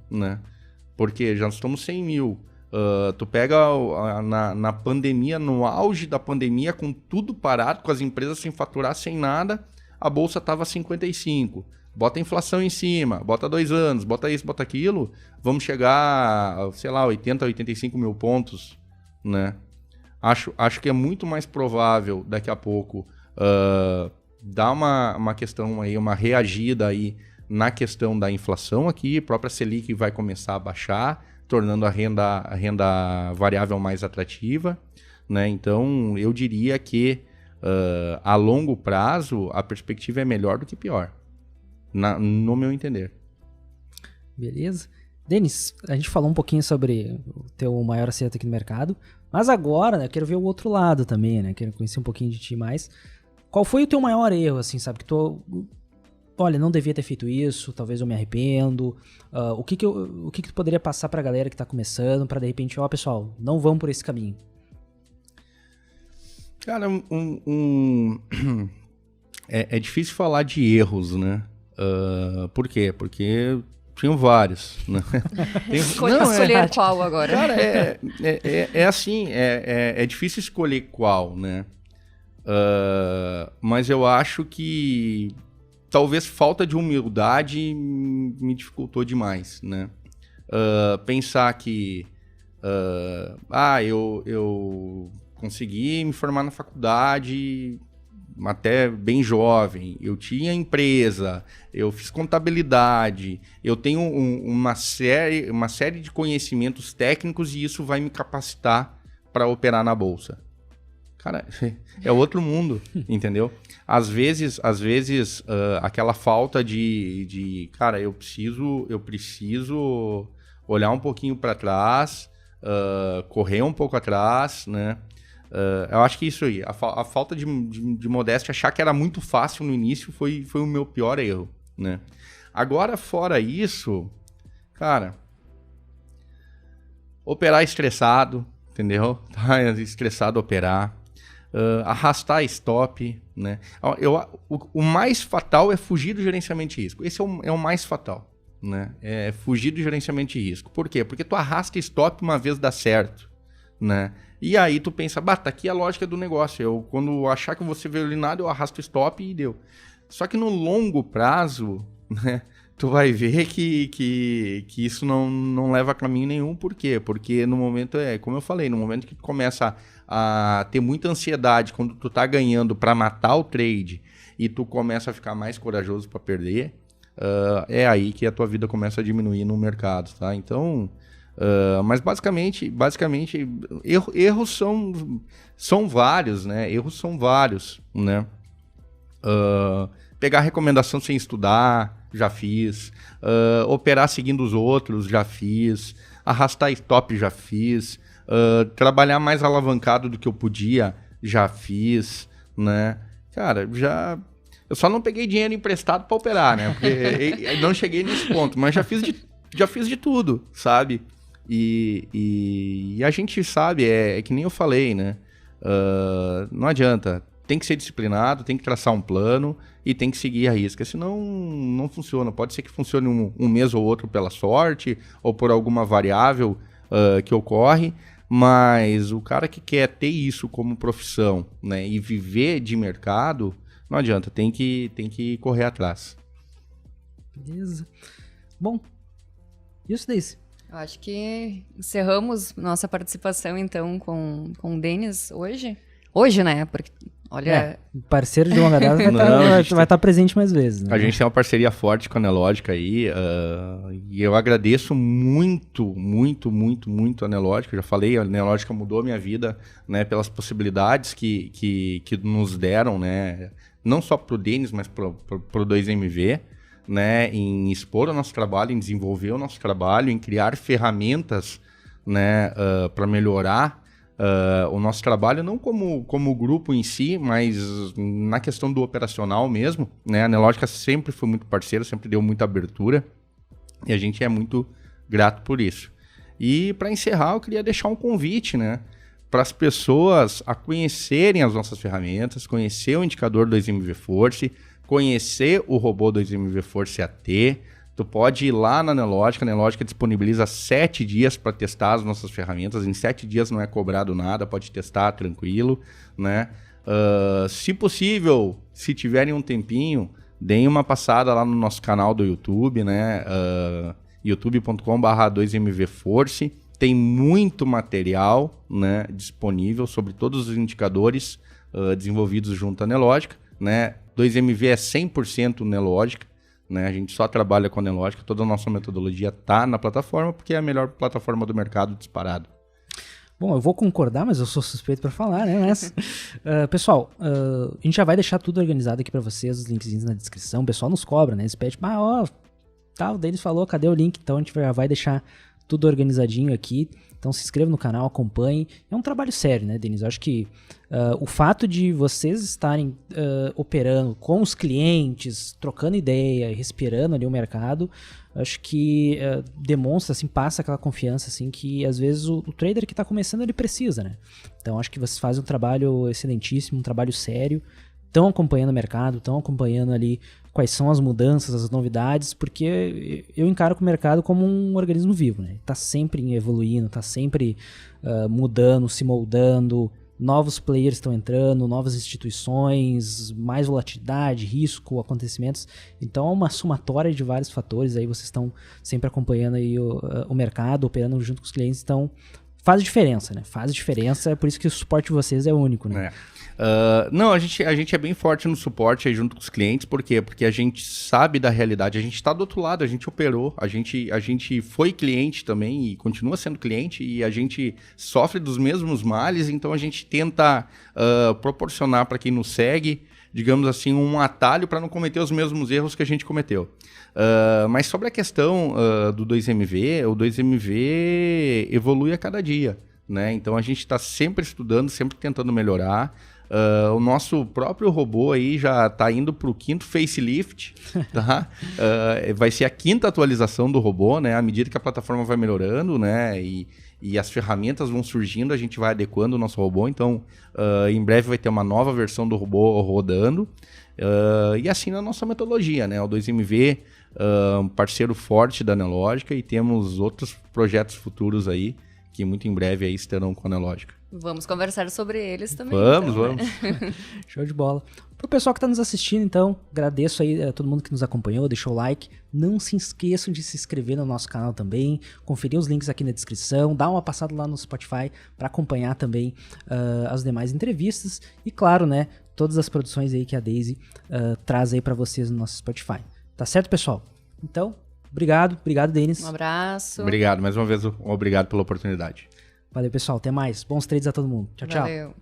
né? Porque já estamos 100 mil. Tu pega na pandemia, no auge da pandemia, com tudo parado, com as empresas sem faturar, sem nada, a Bolsa estava 55. Bota a inflação em cima, bota 2 anos, bota isso, bota aquilo, vamos chegar, sei lá, 80, 85 mil pontos, né? Acho que é muito mais provável daqui a pouco dar uma questão aí, uma reagida aí na questão da inflação aqui, a própria Selic vai começar a baixar, tornando a renda variável mais atrativa, né? Então, eu diria que a longo prazo a perspectiva é melhor do que pior, no meu entender. Beleza. Denis, a gente falou um pouquinho sobre o teu maior acerto aqui no mercado, mas agora, né, eu quero ver o outro lado também, né? Quero conhecer um pouquinho de ti mais. Qual foi o teu maior erro, assim, sabe? Que olha, não devia ter feito isso, talvez eu me arrependo. O que tu poderia passar pra galera que tá começando, pra de repente, pessoal, não vão por esse caminho? Cara, é difícil falar de erros, né? Por quê? Porque tinham vários, né? Escolher qual agora? Cara, é assim, é difícil escolher qual, né? Mas eu acho que talvez falta de humildade me dificultou demais, né? Pensar que eu consegui me formar na faculdade até bem jovem, eu tinha empresa, eu fiz contabilidade, eu tenho uma série de conhecimentos técnicos e isso vai me capacitar para operar na bolsa. Cara, é outro mundo, entendeu? Às vezes aquela falta de cara, eu preciso olhar um pouquinho para trás, correr um pouco atrás, né? Eu acho que isso aí, a falta de modéstia, achar que era muito fácil no início foi o meu pior erro, né? Agora, fora isso, cara, operar estressado entendeu? Tá estressado operar. Arrastar stop, né? O mais fatal é fugir do gerenciamento de risco. Esse é o mais fatal, né? É fugir do gerenciamento de risco. Por quê? Porque tu arrasta stop uma vez dá certo, né? E aí tu pensa, tá aqui a lógica do negócio. Quando achar que eu vou ser violinado, eu arrasto stop e deu. Só que no longo prazo, né? Tu vai ver que isso não leva a caminho nenhum. Por quê? Porque no momento, como eu falei, no momento que tu começa a ter muita ansiedade, quando tu tá ganhando para matar o trade e tu começa a ficar mais corajoso para perder, é aí que a tua vida começa a diminuir no mercado, tá? Então, mas basicamente erros são vários, né? Erros são vários, né? Pegar recomendação sem estudar, já fiz. Operar seguindo os outros, já fiz. Arrastar stop, já fiz. Trabalhar mais alavancado do que eu podia, já fiz, né? Cara, eu só não peguei dinheiro emprestado para operar, né? Porque não cheguei nesse ponto, mas já fiz de tudo, sabe? E a gente sabe, é que nem eu falei, né? Não adianta. Tem que ser disciplinado, tem que traçar um plano e tem que seguir a risca, senão não funciona. Pode ser que funcione um mês ou outro pela sorte ou por alguma variável que ocorre, mas o cara que quer ter isso como profissão, né, e viver de mercado, não adianta, tem que correr atrás. Beleza. Bom, isso daí. Eu acho que encerramos nossa participação, então, com o Denis hoje. Hoje, né? Porque, olha... parceiro de longa data vai estar presente mais vezes. Né? A gente tem uma parceria forte com a Nelogica aí, e eu agradeço muito a Nelogica. Eu já falei, a Nelogica mudou a minha vida, né, pelas possibilidades que nos deram, né, não só para o Denis, mas para o 2MV, né, em expor o nosso trabalho, em desenvolver o nosso trabalho, em criar ferramentas, né, para melhorar o nosso trabalho, não como grupo em si, mas na questão do operacional mesmo, né? A Nelogica sempre foi muito parceira, sempre deu muita abertura e a gente é muito grato por isso. E para encerrar, eu queria deixar um convite, né, para as pessoas a conhecerem as nossas ferramentas, conhecer o indicador 2MV Force, conhecer o robô 2MV Force AT. Tu pode ir lá na Nelogica. A Nelogica disponibiliza 7 dias para testar as nossas ferramentas. Em 7 dias não é cobrado nada, pode testar tranquilo, né? Se possível, se tiverem um tempinho, deem uma passada lá no nosso canal do YouTube, né? youtube.com/2mvforce. Tem muito material, né, disponível sobre todos os indicadores desenvolvidos junto à Nelogica, né? 2MV é 100% Nelogica. Né? A gente só trabalha com a Nelogica, toda a nossa metodologia está na plataforma, porque é a melhor plataforma do mercado disparado. Bom, eu vou concordar, mas eu sou suspeito para falar, né? Mas, pessoal, a gente já vai deixar tudo organizado aqui para vocês, os links na descrição. O pessoal nos cobra, né? Eles pedem, o Denis falou, cadê o link? Então a gente já vai deixar tudo organizadinho aqui. Então se inscreva no canal, acompanhe. É um trabalho sério, né, Denis? Eu acho que o fato de vocês estarem operando com os clientes, trocando ideia e respirando ali o mercado, acho que demonstra, assim, passa aquela confiança, assim, que às vezes o trader que está começando, ele precisa, né? Então acho que vocês fazem um trabalho excelentíssimo, um trabalho sério, estão acompanhando o mercado, estão acompanhando ali quais são as mudanças, as novidades, porque eu encaro o mercado como um organismo vivo, né? Está sempre evoluindo, está sempre mudando, se moldando, novos players estão entrando, novas instituições, mais volatilidade, risco, acontecimentos. Então é uma somatória de vários fatores, aí vocês estão sempre acompanhando aí o mercado, operando junto com os clientes, então faz diferença, né? Faz diferença, é por isso que o suporte de vocês é único, né? Não, a gente é bem forte no suporte aí junto com os clientes. Por quê? Porque a gente sabe da realidade, a gente está do outro lado, a gente operou, a gente foi cliente também e continua sendo cliente, e a gente sofre dos mesmos males, então a gente tenta proporcionar para quem nos segue, digamos assim, um atalho para não cometer os mesmos erros que a gente cometeu. Mas sobre a questão do 2MV, o 2MV evolui a cada dia, né? Então a gente está sempre estudando, sempre tentando melhorar. O nosso próprio robô aí já está indo para o 5º facelift, tá? Vai ser a 5ª atualização do robô, né? À medida que a plataforma vai melhorando, né? E as ferramentas vão surgindo, a gente vai adequando o nosso robô. Então, em breve vai ter uma nova versão do robô rodando. E assim na nossa metodologia, né? O 2MV, um parceiro forte da Neológica, e temos outros projetos futuros aí, que muito em breve aí estarão com a Neológica. Vamos conversar sobre eles também. Vamos. Show de bola. Pro pessoal que está nos assistindo, então, agradeço aí a todo mundo que nos acompanhou, deixou o like. Não se esqueçam de se inscrever no nosso canal também, conferir os links aqui na descrição, dá uma passada lá no Spotify para acompanhar também as demais entrevistas e, claro, né, todas as produções aí que a Daisy traz aí para vocês no nosso Spotify. Tá certo, pessoal? Então, obrigado, Denis. Um abraço. Obrigado, mais uma vez, obrigado pela oportunidade. Valeu, pessoal, até mais. Bons trades a todo mundo. Tchau, tchau. Valeu.